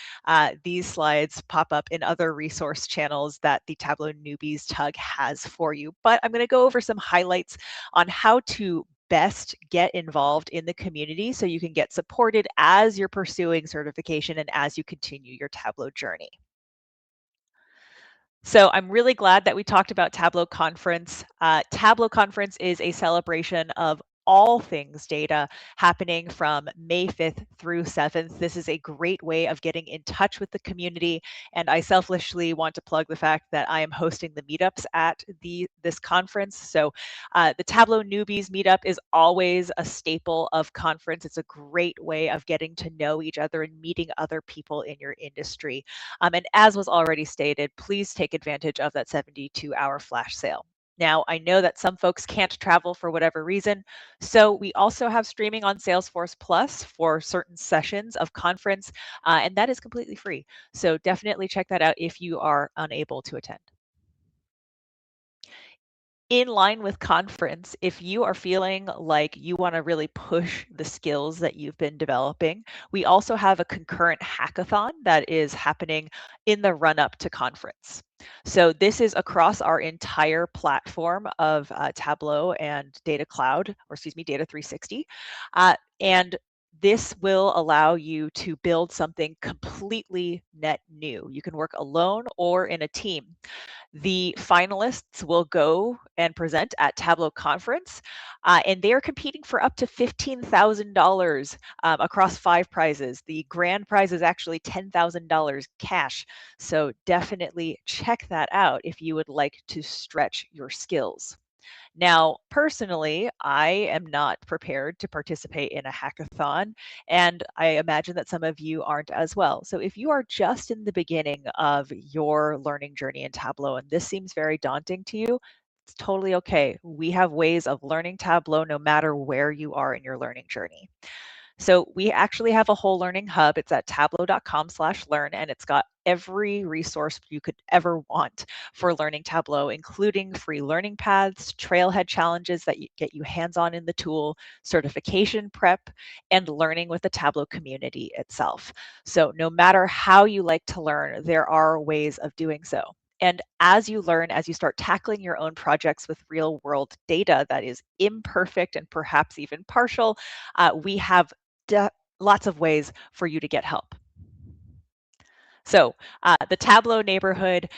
these slides pop up in other resource channels that the Tableau Newbies Tug has for you. But I'm going to go over some highlights on how to best get involved in the community so you can get supported as you're pursuing certification and as you continue your Tableau journey. So I'm really glad that we talked about Tableau Conference. Tableau Conference is a celebration of all things data happening from May 5th through 7th. This is a great way of getting in touch with the community, and I selfishly want to plug the fact that I am hosting the meetups at this conference. So the Tableau Newbies meetup is always a staple of conference. It's a great way of getting to know each other and meeting other people in your industry. And as was already stated, please take advantage of that 72-hour flash sale. Now, I know that some folks can't travel for whatever reason, so we also have streaming on Salesforce Plus for certain sessions of conference, and that is completely free. So definitely check that out if you are unable to attend. In line with conference, if you are feeling like you want to really push the skills that you've been developing, we also have a concurrent hackathon that is happening in the run-up to conference. So this is across our entire platform of Tableau and Data Cloud, or excuse me, Data 360. And this will allow you to build something completely net new. You can work alone or in a team. The finalists will go and present at Tableau conference, and they are competing for up to $15,000 across 5 prizes. The grand prize is actually $10,000 cash. So definitely check that out if you would like to stretch your skills. Now, personally, I am not prepared to participate in a hackathon, and I imagine that some of you aren't as well. So if you are just in the beginning of your learning journey in Tableau and this seems very daunting to you, it's totally okay. We have ways of learning Tableau no matter where you are in your learning journey. So we actually have a whole learning hub. It's at tableau.com/learn, and it's got every resource you could ever want for learning Tableau, including free learning paths, trailhead challenges that get you hands-on in the tool, certification prep, and learning with the Tableau community itself. So no matter how you like to learn, there are ways of doing so. And as you learn, as you start tackling your own projects with real world data that is imperfect and perhaps even partial, we have lots of ways for you to get help. So the Tableau neighborhood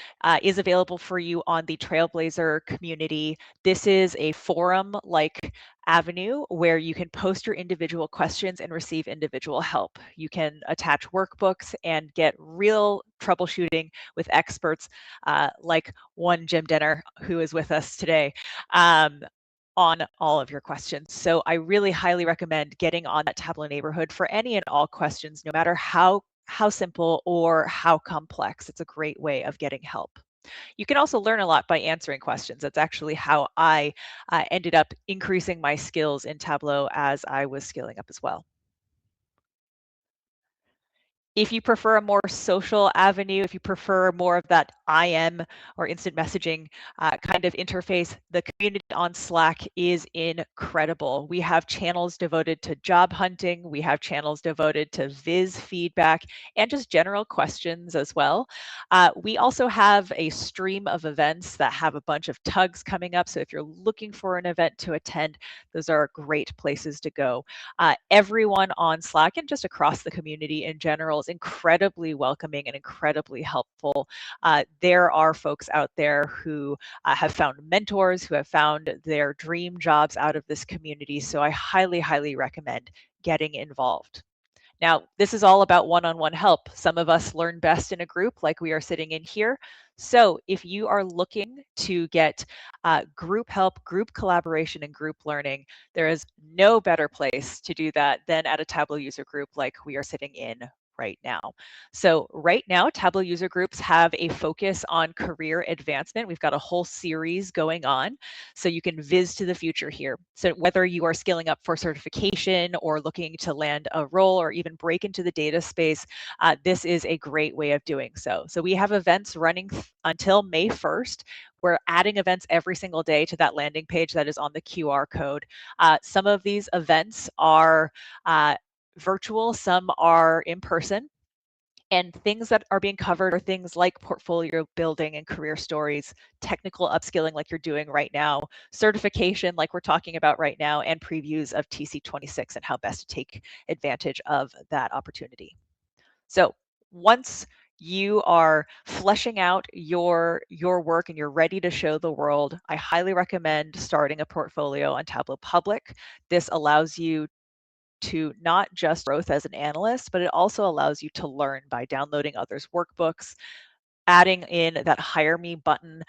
is available for you on the Trailblazer community. This is a forum-like avenue where you can post your individual questions and receive individual help. You can attach workbooks and get real troubleshooting with experts like one Jim Denner who is with us today. On all of your questions. So I really highly recommend getting on that Tableau neighborhood for any and all questions, no matter how simple or how complex. It's a great way of getting help. You can also learn a lot by answering questions. That's actually how I ended up increasing my skills in Tableau as I was scaling up as well. If you prefer a more social avenue, if you prefer more of that IM or instant messaging kind of interface, the community on Slack is incredible. We have channels devoted to job hunting. We have channels devoted to Viz feedback and just general questions as well. We also have a stream of events that have a bunch of tugs coming up. So if you're looking for an event to attend, those are great places to go. Everyone on Slack and just across the community in general is incredibly welcoming and incredibly helpful. There are folks out there who have found mentors, who have found their dream jobs out of this community. So I highly, highly recommend getting involved. Now, this is all about one-on-one help. Some of us learn best in a group like we are sitting in here. So if you are looking to get group help, group collaboration, and group learning, there is no better place to do that than at a Tableau user group like we are sitting in right now. So right now, Tableau user groups have a focus on career advancement. We've got a whole series going on, so you can viz to the future here. So whether you are scaling up for certification or looking to land a role or even break into the data space, this is a great way of doing so. So we have events running until May 1st. We're adding events every single day to that landing page that is on the QR code. Some of these events are virtual, some are in person. And things that are being covered are things like portfolio building and career stories, technical upskilling like you're doing right now, certification like we're talking about right now, and previews of TC26 and how best to take advantage of that opportunity. So once you are fleshing out your work and you're ready to show the world, I highly recommend starting a portfolio on Tableau Public. This allows you to not just growth as an analyst, but it also allows you to learn by downloading others' workbooks, adding in that hire me button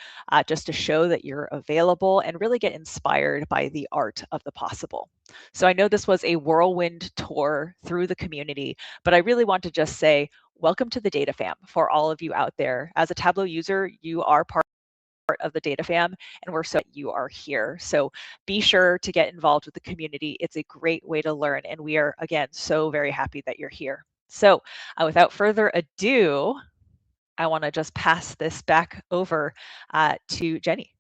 just to show that you're available and really get inspired by the art of the possible. So I know this was a whirlwind tour through the community, but I really want to just say, welcome to the DataFam for all of you out there. As a Tableau user, you are part of the DataFam, and we're so you are here. So be sure to get involved with the community. It's a great way to learn, and we are, again, so very happy that you're here. So without further ado, I want to just pass this back over to Jenny.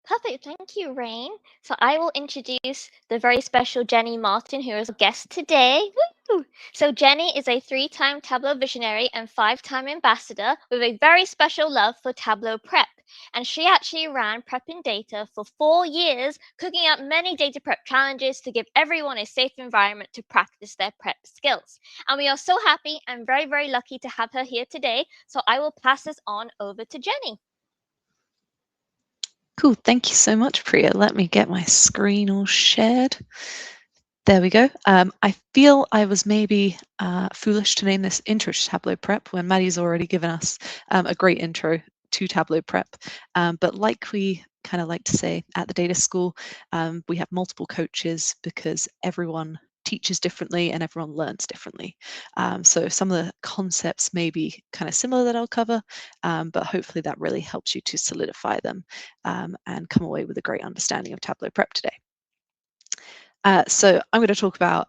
Perfect. Thank you, Rain. So I will introduce the very special Jenny Martin, who is a guest today. Woo! So Jenny is a 3-time Tableau visionary and 5-time ambassador with a very special love for Tableau prep. And she actually ran Prep in Data for 4 years, cooking up many data prep challenges to give everyone a safe environment to practice their prep skills. And we are so happy and very, very lucky to have her here today. So I will pass this on over to Jenny. Cool, thank you so much, Priya. Let me get my screen all shared. There we go. I feel I was maybe foolish to name this Intro to Tableau Prep when Maddie's already given us a great intro to Tableau Prep. But like we kind of like to say at the data school, we have multiple coaches because everyone teaches differently and everyone learns differently. So some of the concepts may be kind of similar that I'll cover, but hopefully that really helps you to solidify them and come away with a great understanding of Tableau Prep today. So I'm going to talk about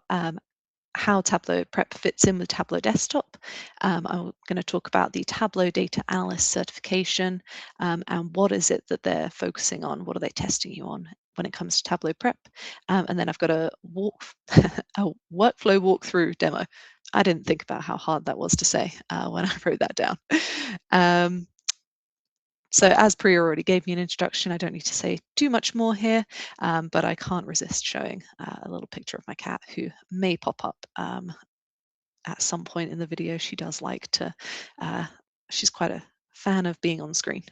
how Tableau Prep fits in with Tableau Desktop. I'm going to talk about the Tableau Data Analyst certification and what is it that they're focusing on, what are they testing you on when it comes to Tableau Prep. And then I've got a workflow walkthrough demo. I didn't think about how hard that was to say when I wrote that down. So as Priya already gave me an introduction, I don't need to say too much more here, but I can't resist showing a little picture of my cat who may pop up at some point in the video. She does like to, she's quite a fan of being on screen.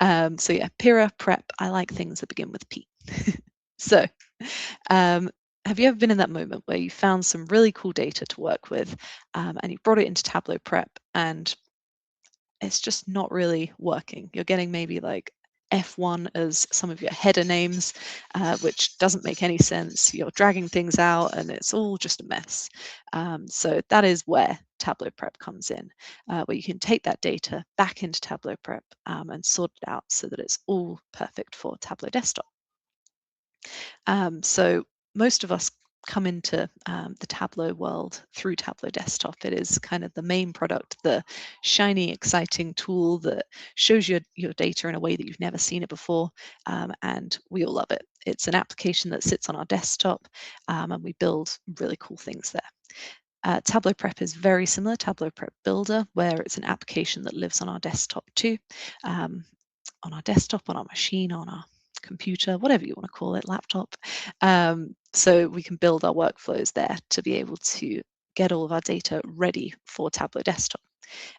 So yeah, Pira, prep, I like things that begin with P. So have you ever been in that moment where you found some really cool data to work with and you brought it into Tableau Prep and it's just not really working? You're getting maybe like F1 as some of your header names, which doesn't make any sense. You're dragging things out and it's all just a mess. So that is where Tableau Prep comes in, where you can take that data back into Tableau Prep and sort it out so that it's all perfect for Tableau Desktop. So most of us come into the Tableau world through Tableau Desktop. It is kind of the main product, the shiny, exciting tool that shows you your data in a way that you've never seen it before, and we all love it. It's an application that sits on our desktop, and we build really cool things there. Tableau Prep is very similar, Tableau Prep Builder, where it's an application that lives on our desktop too, on our desktop, on our machine, on our computer, whatever you want to call it, laptop. So we can build our workflows there to be able to get all of our data ready for Tableau Desktop.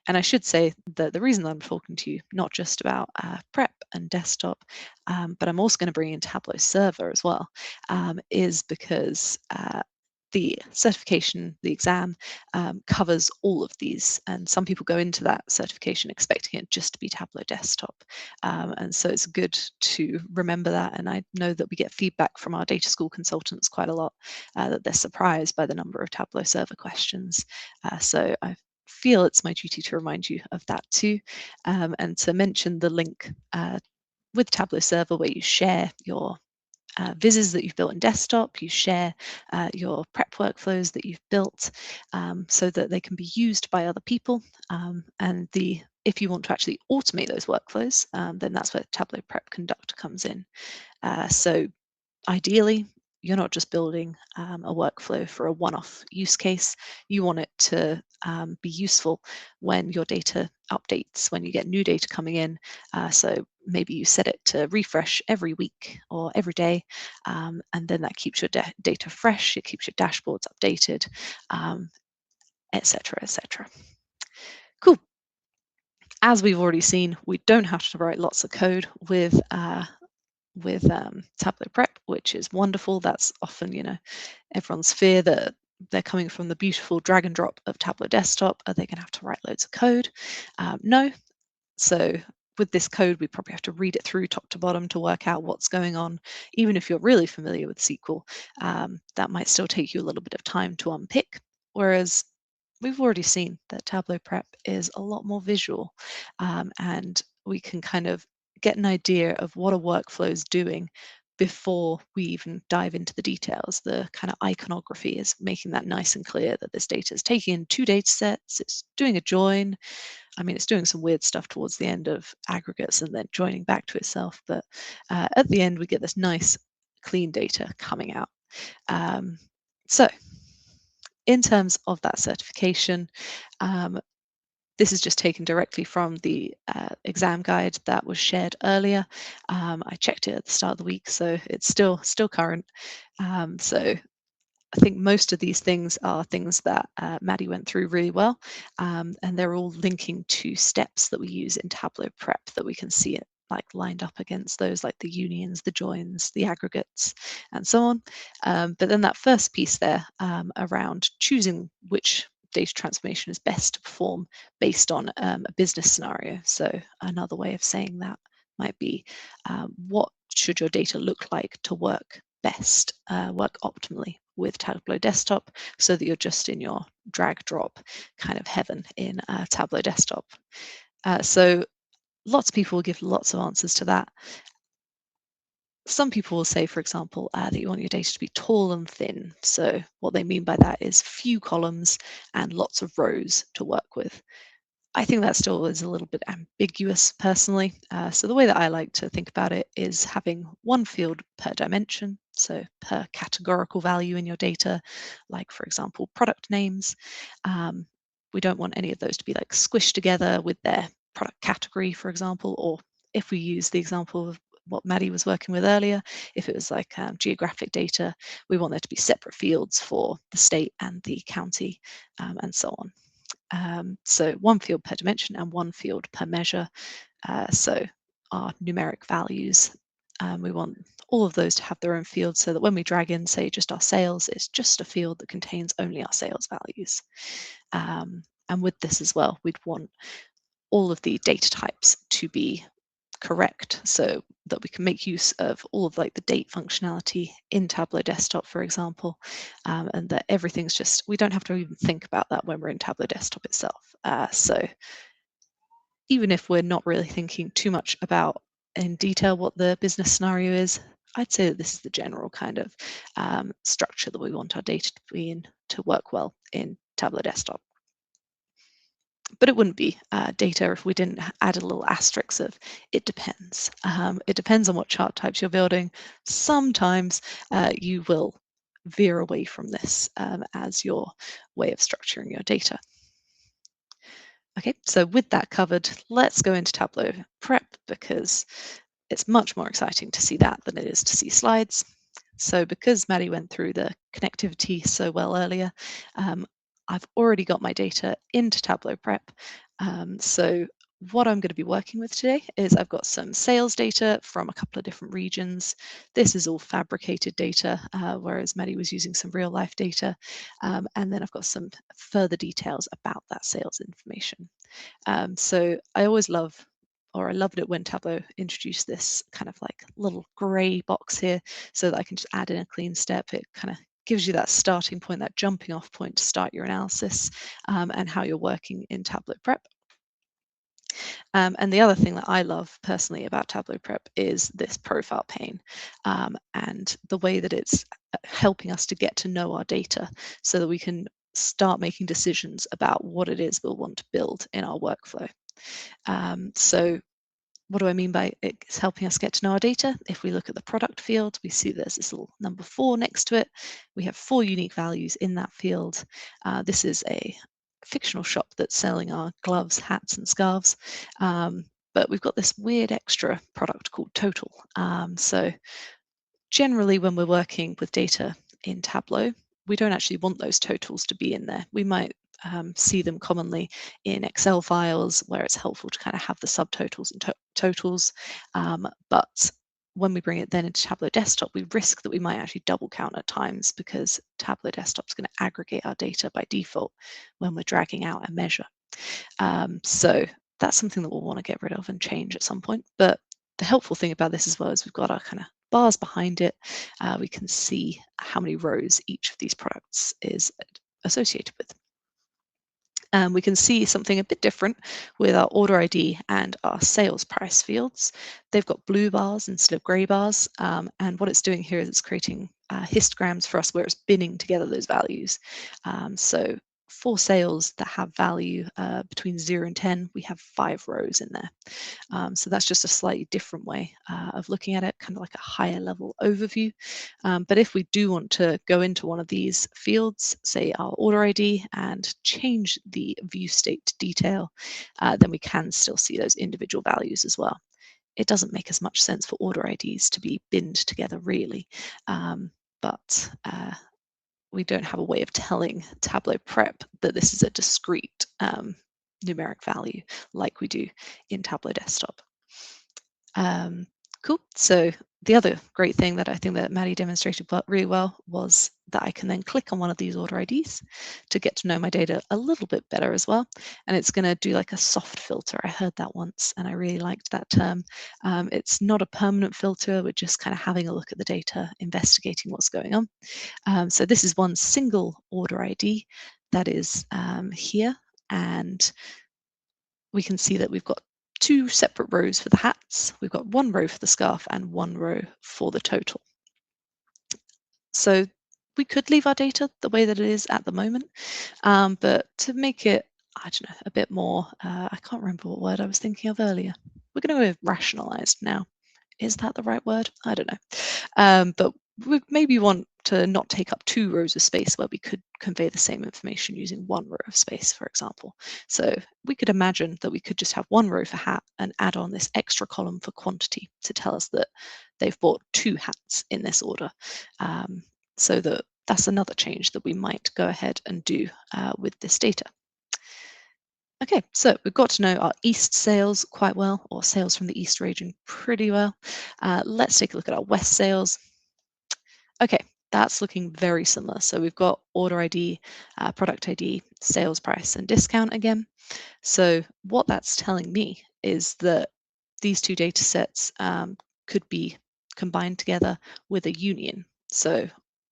And I should say that the reason that I'm talking to you, not just about prep and desktop, but I'm also going to bring in Tableau Server as well, is because the certification, the exam, covers all of these. And some people go into that certification expecting it just to be Tableau Desktop. And so it's good to remember that. And I know that we get feedback from our data school consultants quite a lot, that they're surprised by the number of Tableau Server questions. So I feel it's my duty to remind you of that too, and to mention the link with Tableau Server where you share your vizzes that you've built in desktop, you share your prep workflows that you've built so that they can be used by other people. And if you want to actually automate those workflows, then that's where Tableau Prep Conduct comes in. So ideally, you're not just building a workflow for a one-off use case. You want it to be useful when your data updates, when you get new data coming in. So maybe you set it to refresh every week or every day, and then that keeps your data fresh, it keeps your dashboards updated, etc., etc. Cool. As we've already seen, we don't have to write lots of code with Tableau Prep, which is wonderful. That's often, everyone's fear that they're coming from the beautiful drag and drop of Tableau Desktop. Are they going to have to write loads of code? No. So with this code, we probably have to read it through top to bottom to work out what's going on. Even if you're really familiar with SQL, that might still take you a little bit of time to unpick. Whereas we've already seen that Tableau Prep is a lot more visual, and we can kind of get an idea of what a workflow is doing before we even dive into the details. The kind of iconography is making that nice and clear that this data is taking in 2 data sets, it's doing a join. I mean, it's doing some weird stuff towards the end of aggregates and then joining back to itself. But at the end, we get this nice, clean data coming out. So in terms of that certification, this is just taken directly from the exam guide that was shared earlier. I checked it at the start of the week, so it's still current. So I think most of these things are things that Maddie went through really well, and they're all linking to steps that we use in Tableau Prep that we can see it like lined up against those, like the unions, the joins, the aggregates, and so on. But then that first piece there around choosing which data transformation is best to perform based on a business scenario. So another way of saying that might be what should your data look like to work best, work optimally with Tableau Desktop, so that you're just in your drag drop kind of heaven in Tableau Desktop. So lots of people will give lots of answers to that. Some people will say, for example, that you want your data to be tall and thin. So what they mean by that is few columns and lots of rows to work with. I think that still is a little bit ambiguous personally. So the way that I like to think about it is having one field per dimension, so per categorical value in your data, like for example, product names. We don't want any of those to be like squished together with their product category, for example, or if we use the example of what Maddie was working with earlier, if it was like geographic data, we want there to be separate fields for the state and the county and so on. So one field per dimension and one field per measure. So our numeric values, we want all of those to have their own fields so that when we drag in, say, just our sales, it's just a field that contains only our sales values. And with this as well, we'd want all of the data types to be correct so that we can make use of all of like the date functionality in Tableau Desktop, for example, and that everything's just, we don't have to even think about that when we're in Tableau Desktop itself. So even if we're not really thinking too much about in detail what the business scenario is, I'd say that this is the general kind of structure that we want our data to be in to work well in Tableau Desktop. But it wouldn't be data if we didn't add a little asterisk of it depends. It depends on what chart types you're building. Sometimes you will veer away from this as your way of structuring your data. Okay, so with that covered, let's go into Tableau Prep because it's much more exciting to see that than it is to see slides. So because Maddie went through the connectivity so well earlier, I've already got my data into Tableau Prep. So what I'm going to be working with today is I've got some sales data from a couple of different regions. This is all fabricated data, whereas Maddie was using some real life data. And then I've got some further details about that sales information. So I always love, or I loved it when Tableau introduced this kind of like little gray box here so that I can just add in a clean step. It kind of gives you that starting point, that jumping off point to start your analysis and how you're working in Tableau Prep. And the other thing that I love personally about Tableau Prep is this profile pane and the way that it's helping us to get to know our data so that we can start making decisions about what it is we'll want to build in our workflow. So what do I mean by it's helping us get to know our data? If we look at the product field, we see there's this little number 4 next to it. We have 4 unique values in that field. This is a fictional shop that's selling our gloves, hats, and scarves. But we've got this weird extra product called total. So generally, when we're working with data in Tableau, we don't actually want those totals to be in there. We might see them commonly in Excel files where it's helpful to kind of have the subtotals and totals. But when we bring it then into Tableau Desktop, we risk that we might actually double count at times because Tableau Desktop is going to aggregate our data by default when we're dragging out a measure. So that's something that we'll want to get rid of and change at some point. But the helpful thing about this as well is we've got our kind of bars behind it. We can see how many rows each of these products is associated with. We can see something a bit different with our order ID and our sales price fields. They've got blue bars instead of grey bars, and what it's doing here is it's creating histograms for us where it's binning together those values. So for sales that have value between 0 and 10, we have 5 rows in there. So that's just a slightly different way of looking at it, kind of like a higher level overview. But if we do want to go into one of these fields, say our order ID, and change the view state to detail, then we can still see those individual values as well. It doesn't make as much sense for order IDs to be binned together really, but we don't have a way of telling Tableau Prep that this is a discrete numeric value like we do in Tableau Desktop. Cool. So the other great thing that I think that Maddie demonstrated really well was that I can then click on one of these order IDs to get to know my data a little bit better as well. And it's going to do like a soft filter. I heard that once and I really liked that term. It's not a permanent filter. We're just kind of having a look at the data, investigating what's going on. So this is one single order ID that is here. And we can see that we've got 2 separate rows for the hats. We've got 1 row for the scarf and 1 row for the total. So we could leave our data the way that it is at the moment, but to make it, I don't know, a bit more, I can't remember what word I was thinking of earlier. We're going to go with rationalized now. Is that the right word? I don't know. But we maybe want to not take up 2 rows of space where we could convey the same information using 1 row of space, for example. So we could imagine that we could just have 1 row for hat and add on this extra column for quantity to tell us that they've bought 2 hats in this order. So that's another change that we might go ahead and do with this data. Okay, so we've got to know our East sales quite well, or sales from the East region pretty well. Let's take a look at our West sales. Okay, that's looking very similar. So we've got order ID, product ID, sales price, and discount again. So what that's telling me is that these 2 data sets could be combined together with a union. So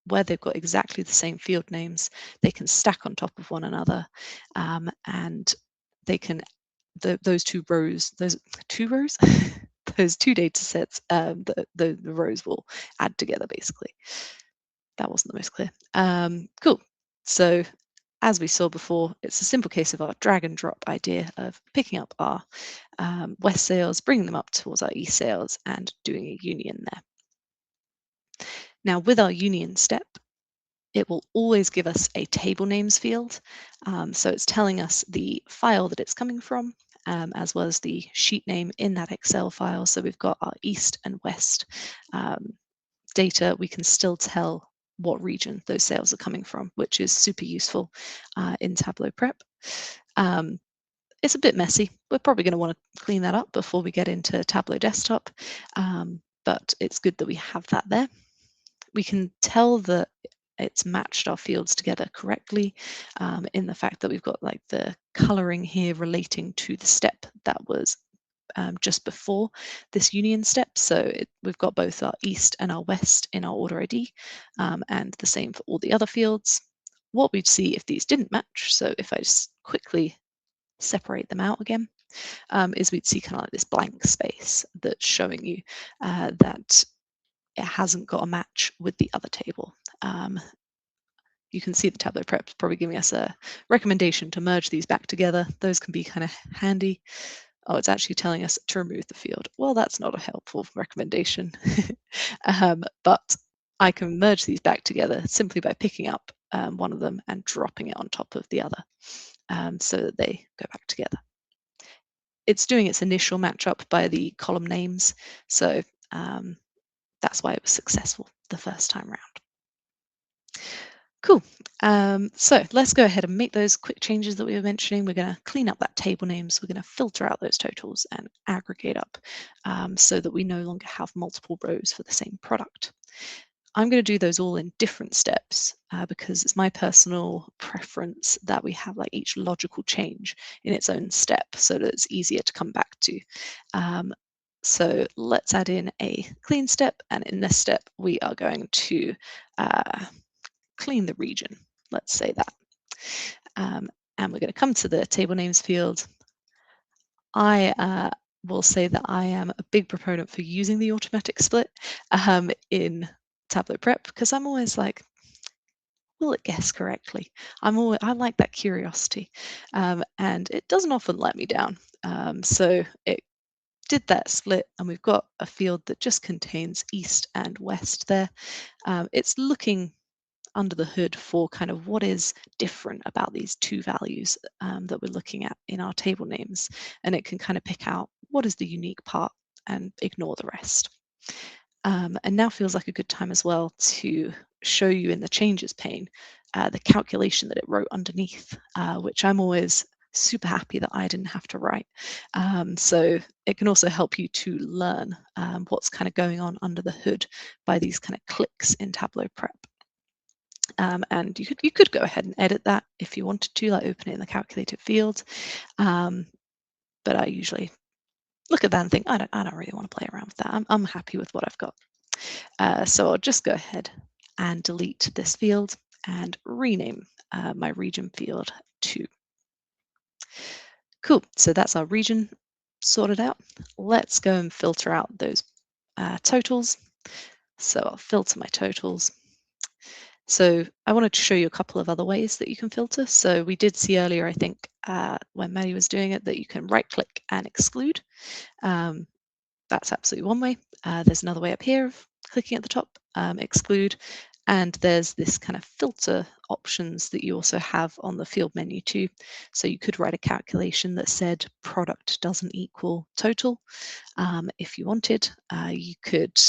where they've got exactly the same field names, they can stack on top of one another, and they can, those 2 rows, those 2 rows, those 2 data sets, the rows will add together basically. That wasn't the most clear. Cool. So as we saw before, it's a simple case of our drag and drop idea of picking up our West sales, bringing them up towards our East sales and doing a union there. Now with our union step, it will always give us a table names field. So it's telling us the file that it's coming from, as well as the sheet name in that Excel file. So we've got our East and West data. We can still tell what region those sales are coming from, which is super useful in Tableau Prep. It's a bit messy. We're probably going to want to clean that up before we get into Tableau Desktop, but it's good that we have that there. We can tell that it's matched our fields together correctly in the fact that we've got like the coloring here relating to the step that was just before this union step. So we've got both our East and our West in our order ID, and the same for all the other fields. What we'd see if these didn't match, so if I just quickly separate them out again, is we'd see kind of like this blank space that's showing you that it hasn't got a match with the other table. You can see the Tableau Prep is probably giving us a recommendation to merge these back together. Those can be kind of handy. Oh, it's actually telling us to remove the field. Well, that's not a helpful recommendation. But I can merge these back together simply by picking up one of them and dropping it on top of the other so that they go back together. It's doing its initial matchup by the column names. So that's why it was successful the first time round. Cool. So let's go ahead and make those quick changes that we were mentioning. We're going to clean up that table names. We're going to filter out those totals and aggregate up so that we no longer have multiple rows for the same product. I'm going to do those all in different steps because it's my personal preference that we have like each logical change in its own step so that it's easier to come back to. So let's add in a clean step, and in this step we are going to clean the region, let's say that. And we're going to come to the table names field. I will say that I am a big proponent for using the automatic split in Tableau Prep, because I'm always like, will it guess correctly? I like that curiosity, and it doesn't often let me down. So it did that split, and we've got a field that just contains east and west there. It's looking under the hood for kind of what is different about these two values that we're looking at in our table names, and it can kind of pick out what is the unique part and ignore the rest. And now feels like a good time as well to show you in the changes pane the calculation that it wrote underneath, which I'm always super happy that I didn't have to write. So it can also help you to learn what's kind of going on under the hood by these kind of clicks in Tableau Prep. And you could go ahead and edit that if you wanted to, like open it in the calculated field. But I usually look at that and think, I don't really want to play around with that. I'm happy with what I've got. So I'll just go ahead and delete this field and rename my region field to. Cool, so that's our region sorted out. Let's go and filter out those totals. So I'll filter my totals. So I wanted to show you a couple of other ways that you can filter. So we did see earlier, I think, when Maddie was doing it, that you can right click and exclude. That's absolutely one way. There's another way up here of clicking at the top, exclude. And there's this kind of filter options that you also have on the field menu too. So you could write a calculation that said product doesn't equal total. If you wanted, you could,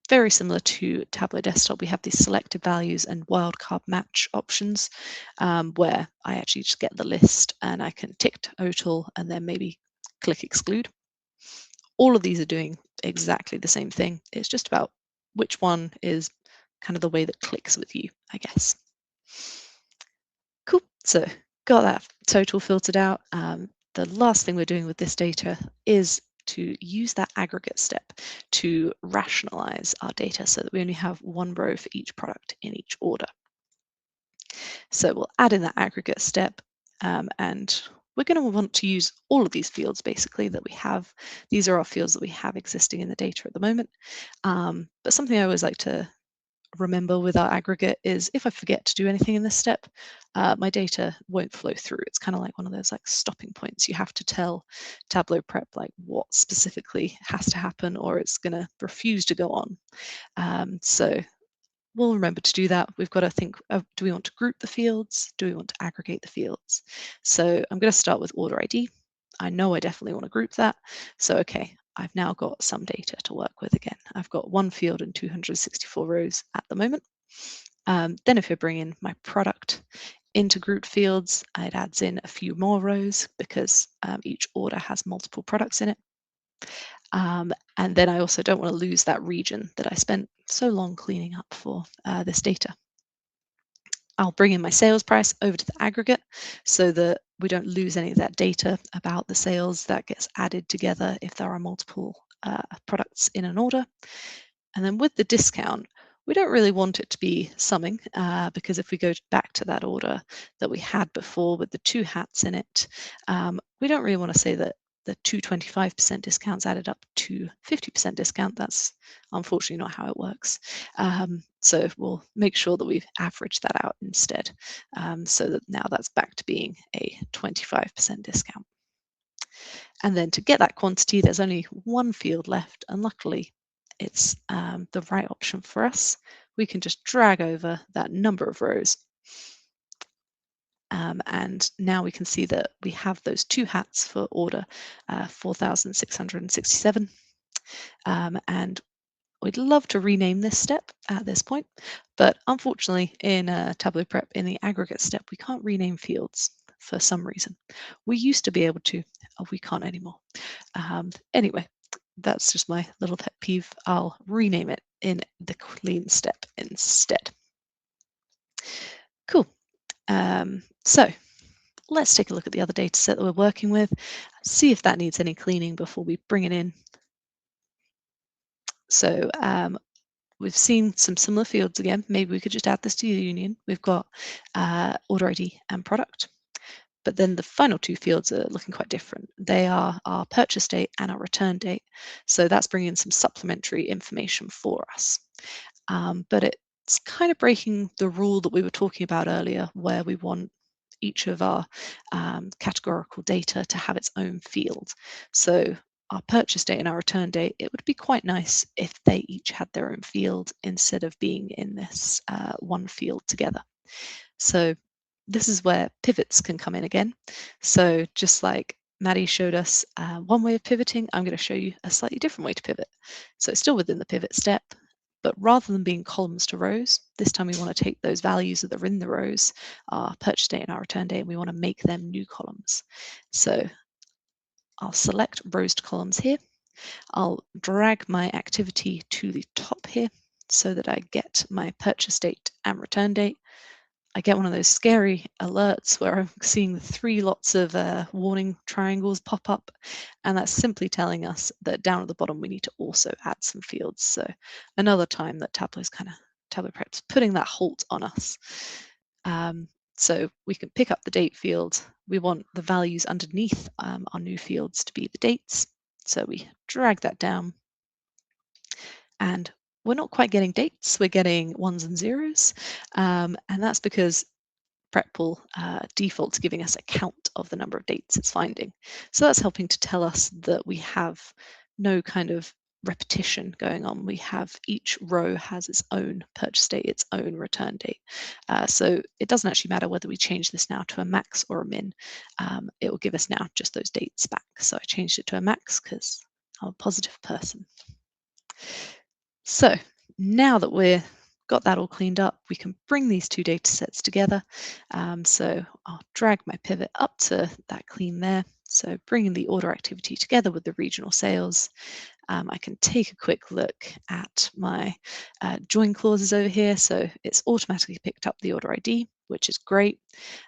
very similar to Tableau Desktop, we have these selected values and wildcard match options where I actually just get the list and I can tick total and then maybe click exclude. All of these are doing exactly the same thing. It's just about which one is kind of the way that clicks with you, I guess. Cool, so got that total filtered out. The last thing we're doing with this data is to use that aggregate step to rationalize our data so that we only have one row for each product in each order. So we'll add in that aggregate step, and we're going to want to use all of these fields basically that we have. These are our fields that we have existing in the data at the moment. But something I always like to remember with our aggregate is if I forget to do anything in this step, my data won't flow through. It's kind of like one of those like stopping points. You have to tell Tableau Prep like what specifically has to happen or it's going to refuse to go on. So we'll remember to do that. We've got to think, do we want to group the fields? Do we want to aggregate the fields? So I'm going to start with order ID. I know I definitely want to group that. So, okay, I've now got some data to work with again. I've got one field and 264 rows at the moment. Then if I bring in my product into grouped fields, it adds in a few more rows because each order has multiple products in it. And then I also don't want to lose that region that I spent so long cleaning up for this data. I'll bring in my sales price over to the aggregate so that we don't lose any of that data about the sales that gets added together if there are multiple products in an order. And then with the discount, we don't really want it to be summing because if we go back to that order that we had before with the two hats in it, we don't really want to say that the 225% discounts added up to 50% discount. That's unfortunately not how it works. So we'll make sure that we've averaged that out instead, so that now that's back to being a 25% discount. And then to get that quantity, there's only one field left, and luckily it's the right option for us. We can just drag over that number of rows. And now we can see that we have those two hats for order 4,667. And we'd love to rename this step at this point, but unfortunately in Tableau Prep, in the aggregate step, we can't rename fields for some reason. We used to be able to, we can't anymore. Anyway, that's just my little pet peeve. I'll rename it in the clean step instead. Cool. So let's take a look at the other data set that we're working with, see if that needs any cleaning before we bring it in. So we've seen some similar fields again. Maybe we could just add this to the union. We've got order ID and product. But then the final two fields are looking quite different. They are our purchase date and our return date. So that's bringing some supplementary information for us. But it's kind of breaking the rule that we were talking about earlier, where we want each of our categorical data to have its own field. So our purchase date and our return date, it would be quite nice if they each had their own field instead of being in this one field together. So this is where pivots can come in again. So just like Maddie showed us one way of pivoting, I'm going to show you a slightly different way to pivot. So it's still within the pivot step, but rather than being columns to rows, this time we want to take those values that are in the rows, our purchase date and our return date, and we want to make them new columns. So I'll select rows to columns here. I'll drag my activity to the top here so that I get my purchase date and return date. I get one of those scary alerts where I'm seeing the 3 lots of warning triangles pop up, and that's simply telling us that down at the bottom we need to also add some fields. So another time that Tableau Prep's putting that halt on us. So we can pick up the date field. We want the values underneath our new fields to be the dates. So we drag that down, and we're not quite getting dates, we're getting 1s and 0s. And that's because Prep will default to giving us a count of the number of dates it's finding. So that's helping to tell us that we have no kind of repetition going on. We have each row has its own purchase date, its own return date. So it doesn't actually matter whether we change this now to a max or a min. It will give us now just those dates back. So I changed it to a max because I'm a positive person. So now that we've got that all cleaned up, we can bring these 2 data sets together. So I'll drag my pivot up to that clean there. So bringing the order activity together with the regional sales. I can take a quick look at my join clauses over here. So it's automatically picked up the order ID, which is great.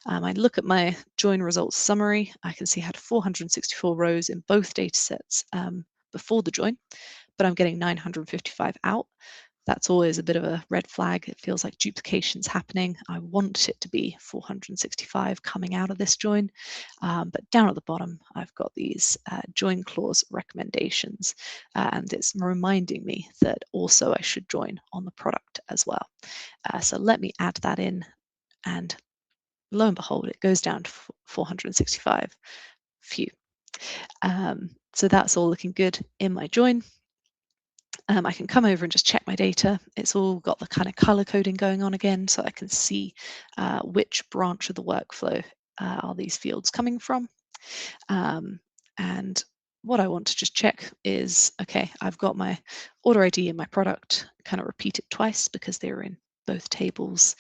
I look at my join results summary. I can see I had 464 rows in both data sets before the join, but I'm getting 955 out. That's always a bit of a red flag. It feels like duplication's happening. I want it to be 465 coming out of this join, but down at the bottom, I've got these join clause recommendations, and it's reminding me that also I should join on the product as well. So let me add that in, and lo and behold, it goes down to 465. Phew. So that's all looking good in my join. I can come over and just check my data. It's all got the kind of color coding going on again, so I can see which branch of the workflow are these fields coming from. And what I want to just check is, okay, I've got my order ID and my product kind of repeated twice because they were in both tables.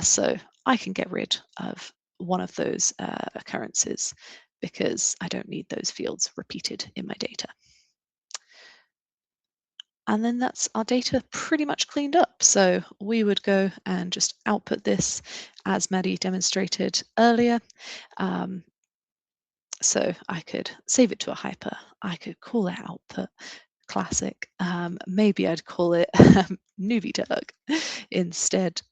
So I can get rid of one of those occurrences because I don't need those fields repeated in my data. And then that's our data pretty much cleaned up. So we would go and just output this as Maddie demonstrated earlier. So I could save it to a hyper. I could call it output classic. Maybe I'd call it Newbie Tug instead.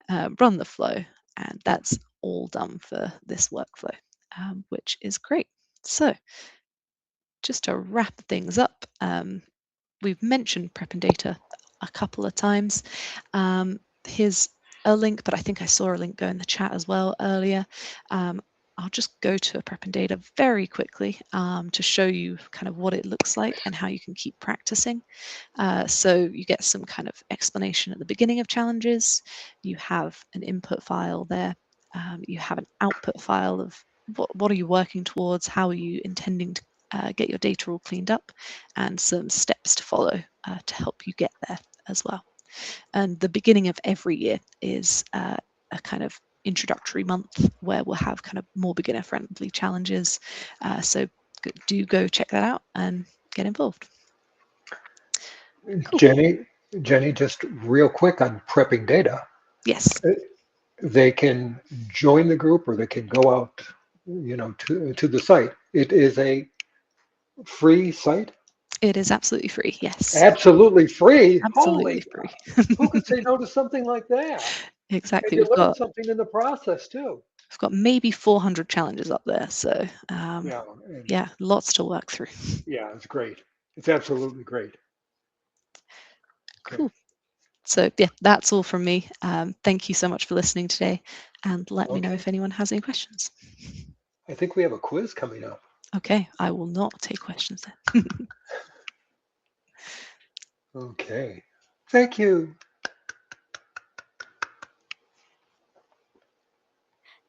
Run the flow, and that's all done for this workflow, which is great. So just to wrap things up, we've mentioned prep and data a couple of times. Here's a link, but I think I saw a link go in the chat as well earlier. I'll just go to a prep and data very quickly to show you kind of what it looks like and how you can keep practicing. So you get some kind of explanation at the beginning of challenges. You have an input file there. You have an output file of what are you working towards, how are you intending to get your data all cleaned up, and some steps to follow to help you get there as well. And the beginning of every year is a kind of introductory month where we'll have kind of more beginner friendly challenges. So do go check that out and get involved. Cool. Jenny, just real quick on prepping data. Yes. They can join the group or they can go out, to the site. It is a free site? It is absolutely free, yes. Absolutely free? Absolutely Holy, free. who could say no to something like that? Exactly. And you learn something in the process too. We've got maybe 400 challenges up there. So Yeah, and yeah, lots to work through. yeah, it's great. It's absolutely great. Cool. So yeah, that's all from me. Thank you so much for listening today, and let me know if anyone has any questions. I think we have a quiz coming up. Okay, I will not take questions then. Okay, thank you.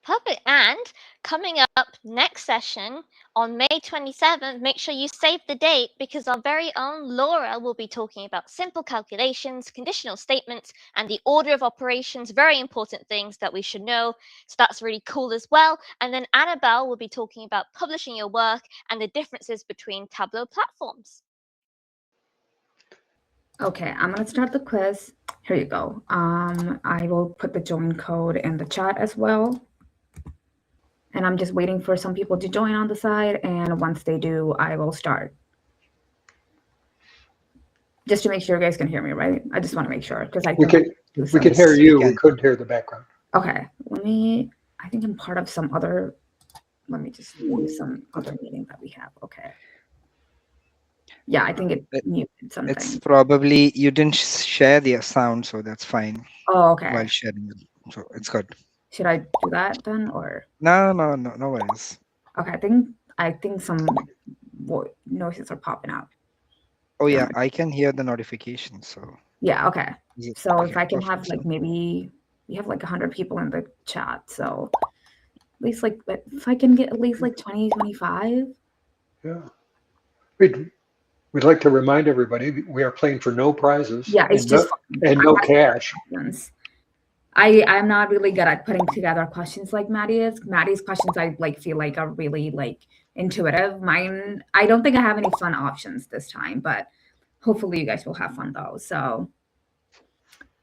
Perfect. And coming up next session on May 27th, make sure you save the date because our very own Laura will be talking about simple calculations, conditional statements, and the order of operations, very important things that we should know. So that's really cool as well. And then Annabelle will be talking about publishing your work and the differences between Tableau platforms. Okay, I'm gonna start the quiz. Here you go. I will put the join code in the chat as well. And I'm just waiting for some people to join on the side. And once they do, I will start. Just to make sure you guys can hear me, right? I just want to make sure because We can hear you. We couldn't hear the background. Okay, I think I'm part of some other, let me just use some other meeting that we have. Okay. Yeah, I think it muted something. It's probably you didn't share the sound, so that's fine. Oh, okay. While sharing it, so it's good. Should I do that then, or? No worries. Okay, I think some noises are popping out. Oh yeah, I can hear the notification. So yeah, okay. So okay, if I can have perfect. like maybe we have like 100 people in the chat, so at least like if I can get at least like 20, 25. Yeah. We'd like to remind everybody we are playing for no prizes. Yeah, it's just no cash. I'm not really good at putting together questions like Maddie is. Maddie's questions I feel like are really like intuitive. Mine, I don't think I have any fun options this time, but hopefully you guys will have fun though. So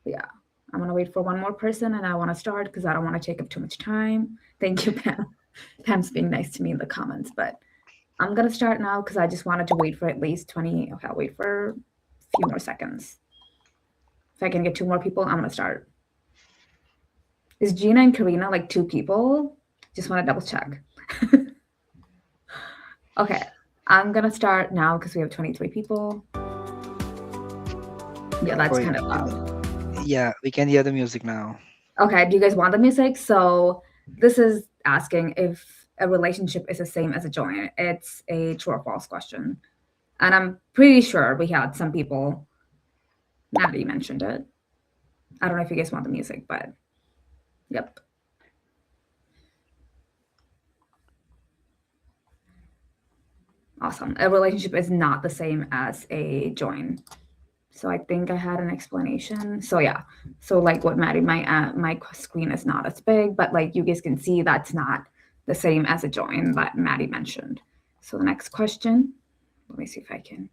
yeah, I'm gonna wait for one more person and I want to start because I don't want to take up too much time. Thank you, Pam. Pam's being nice to me in the comments, but I'm gonna start now because I just wanted to wait for at least 20. Okay, I'll wait for a few more seconds. If I can get 2 more people, I'm gonna start. Is Gina and Karina like 2 people? Just want to double check. Okay, I'm gonna start now because we have 23 people. Yeah, that's kind of loud. Yeah, we can hear the music now. Okay, do you guys want the music? So this is asking if a relationship is the same as a join. It's a true or false question. And I'm pretty sure we had some people, Maddie mentioned it. I don't know if you guys want the music, but yep. Awesome. A relationship is not the same as a join. So I think I had an explanation. So yeah, so like what Maddie, my screen is not as big, but like you guys can see that's not the same as a join that Maddie mentioned. So the next question, let me see if I can.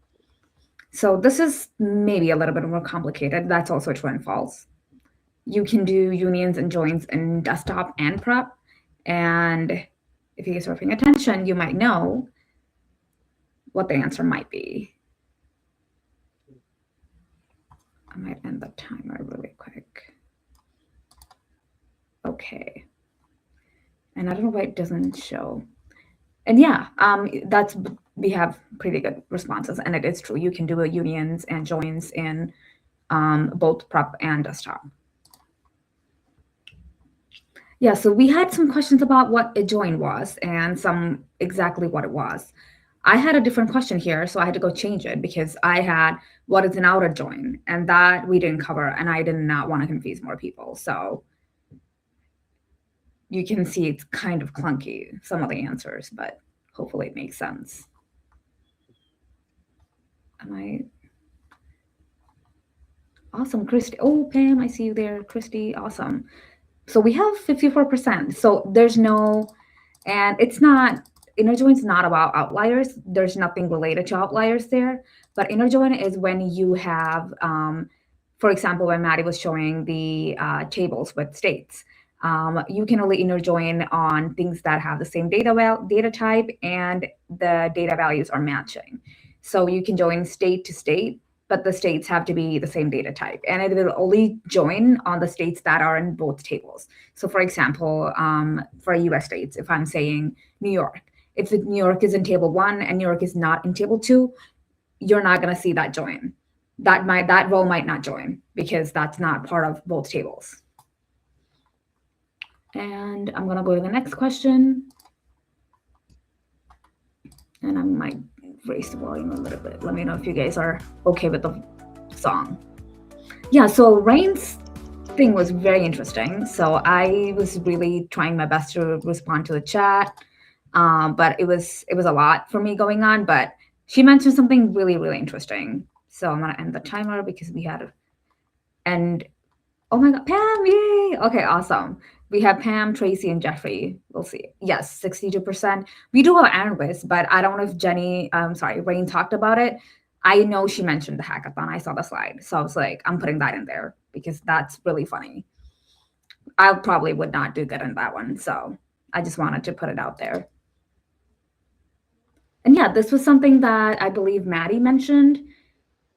So this is maybe a little bit more complicated. That's also true and false. You can do unions and joins in desktop and prep. And if you guys are paying attention, you might know what the answer might be. I might end the timer really quick. Okay. And I don't know why it doesn't show. And yeah, we have pretty good responses, and it is true. You can do unions and joins in both prep and desktop. Yeah, so we had some questions about what a join was and some exactly what it was. I had a different question here, so I had to go change it because I had what is an outer join, and that we didn't cover, and I did not want to confuse more people. So you can see it's kind of clunky, some of the answers, but hopefully it makes sense. Awesome, Christy. Oh, Pam, I see you there, Christy. Awesome. So we have 54%. So there's no, and it's not, inner join is not about outliers. There's nothing related to outliers there. But inner join is when you have, for example, when Maddie was showing the tables with states, you can only inner join on things that have the same data type and the data values are matching. So you can join state to state, but the states have to be the same data type, and it will only join on the states that are in both tables. So for example, for US states, if I'm saying New York, if New York is in table 1 and New York is not in table 2, you're not going to see that join. That row might not join because that's not part of both tables. And I'm going to go to the next question. And I might raise the volume a little bit. Let me know if you guys are okay with the song. Yeah, so Rain's thing was very interesting. So I was really trying my best to respond to the chat, but it was a lot for me going on. But she mentioned something really, really interesting. So I'm gonna end the timer because we had, and oh my God, Pam, yay! Okay, awesome. We have Pam, Tracy, and Jeffrey. We'll see. Yes, 62%. We do have analysts, but I don't know if Rain talked about it. I know she mentioned the hackathon. I saw the slide. So I was like, I'm putting that in there because that's really funny. I probably would not do good in that one. So I just wanted to put it out there. And yeah, this was something that I believe Maddie mentioned.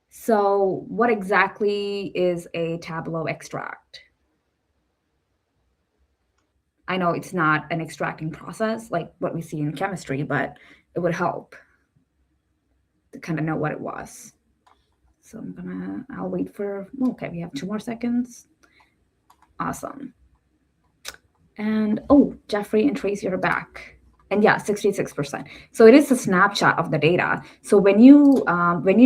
So what exactly is a Tableau extract? I know it's not an extracting process like what we see in chemistry, but it would help to kind of know what it was. So I'll wait for, okay, we have 2 more seconds. Awesome. And oh, Jeffrey and Tracy are back. And yeah, 66%. So it is a snapshot of the data. So when you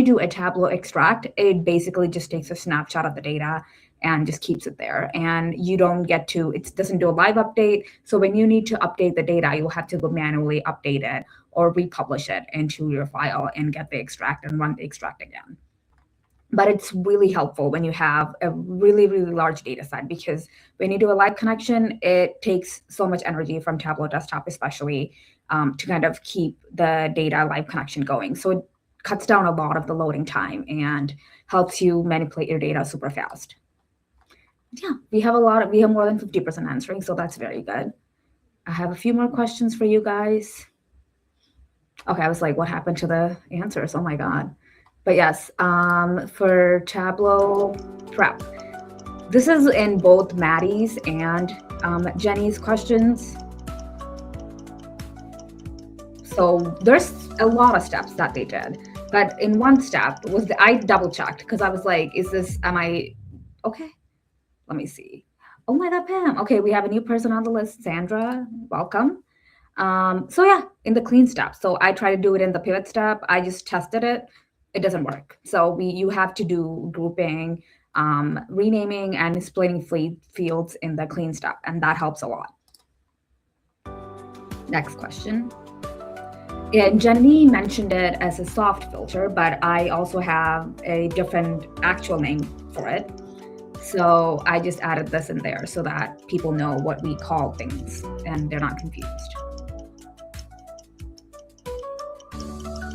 do a Tableau extract, it basically just takes a snapshot of the data and just keeps it there. And you don't get to, it doesn't do a live update. So when you need to update the data, you'll have to go manually update it or republish it into your file and get the extract and run the extract again. But it's really helpful when you have a really, really large data set, because when you do a live connection, it takes so much energy from Tableau Desktop, especially to kind of keep the data live connection going. So it cuts down a lot of the loading time and helps you manipulate your data super fast. Yeah, we have more than 50% answering, so that's very good. I have a few more questions for you guys. Okay, I was like, what happened to the answers? Oh my God. But yes, for Tableau prep, this is in both Maddie's and Jenny's questions. So there's a lot of steps that they did, but in one step was I double checked because I was like, am I okay? Let me see. Oh my God, Pam. Okay, we have a new person on the list, Sandra, welcome. So yeah, in the clean step. So I try to do it in the pivot step. I just tested it. It doesn't work. So you have to do grouping, renaming, and splitting fields in the clean step, and that helps a lot. Next question. Yeah, Jenny mentioned it as a soft filter, but I also have a different actual name for it. So I just added this in there so that people know what we call things and they're not confused.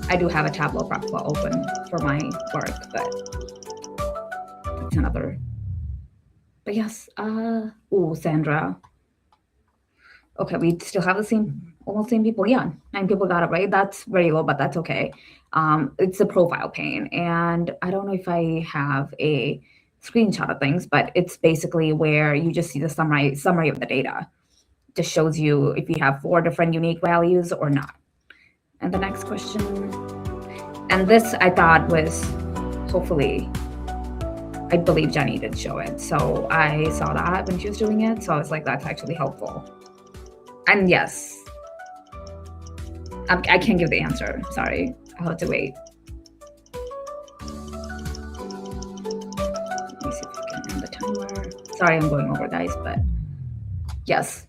I do have a Tableau prep open for my work, but it's another. But yes, oh, Sandra. Okay, we still have the almost same people. Yeah, 9 people got it right. That's very low, but that's okay. It's a profile pane, and I don't know if I have a screenshot of things, but it's basically where you just see the summary of the data. Just shows you if you have 4 different unique values or not. And the next question, and this I thought was, hopefully, I believe Jenny did show it. So I saw that when she was doing it. So I was like, that's actually helpful. And yes, I can't give the answer. Sorry, I'll have to wait. Let me see if I can end the timer. Sorry, I'm going over, guys, but yes.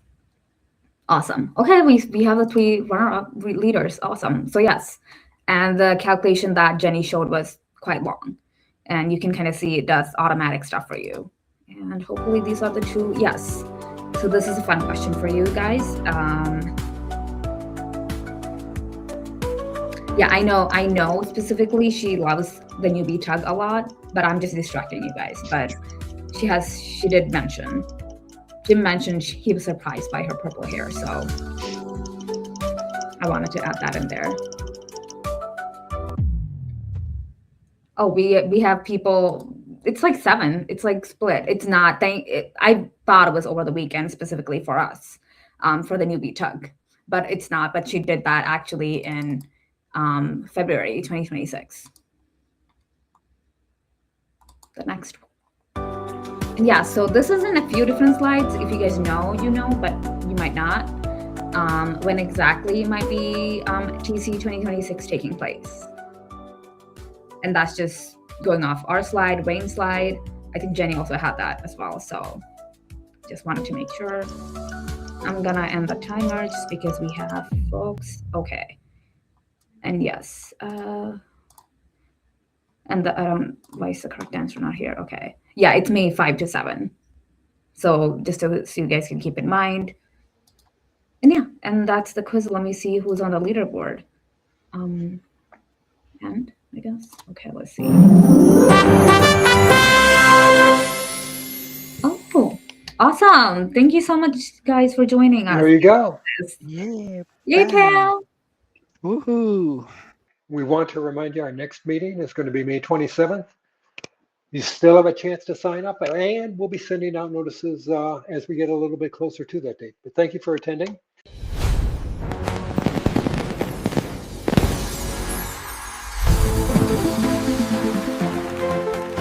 Awesome. Okay, we have the 3 runner-up leaders. Awesome. So yes, and the calculation that Jenny showed was quite long, and you can kind of see it does automatic stuff for you. And hopefully these are the 2. Yes. So this is a fun question for you guys. Yeah, I know specifically she loves the newbie tug a lot, but I'm just distracting you guys. But she did mention. Jim mentioned he was surprised by her purple hair, so I wanted to add that in there. Oh, we have people. It's like 7. It's like split. It's not. I thought it was over the weekend specifically for us, for the newbie tug, but it's not. But she did that actually in February 2026. The next one. Yeah. So this is in a few different slides. If you guys know, you know, but you might not. When exactly might be TC 2026 taking place. And that's just going off our slide, Wayne's slide. I think Jenny also had that as well. So just wanted to make sure. I'm gonna end the timer just because we have folks. Okay. And yes. And why is the correct answer not here? Okay. Yeah, it's May 5 to 7. So just so you guys can keep in mind. And yeah, and that's the quiz. Let me see who's on the leaderboard. And I guess. Okay, let's see. Oh, awesome. Thank you so much, guys, for joining us. There you go. Yeah. Yay, bam. Cal. Woohoo. We want to remind you our next meeting is going to be May 27th. You still have a chance to sign up, and we'll be sending out notices as we get a little bit closer to that date. But thank you for attending.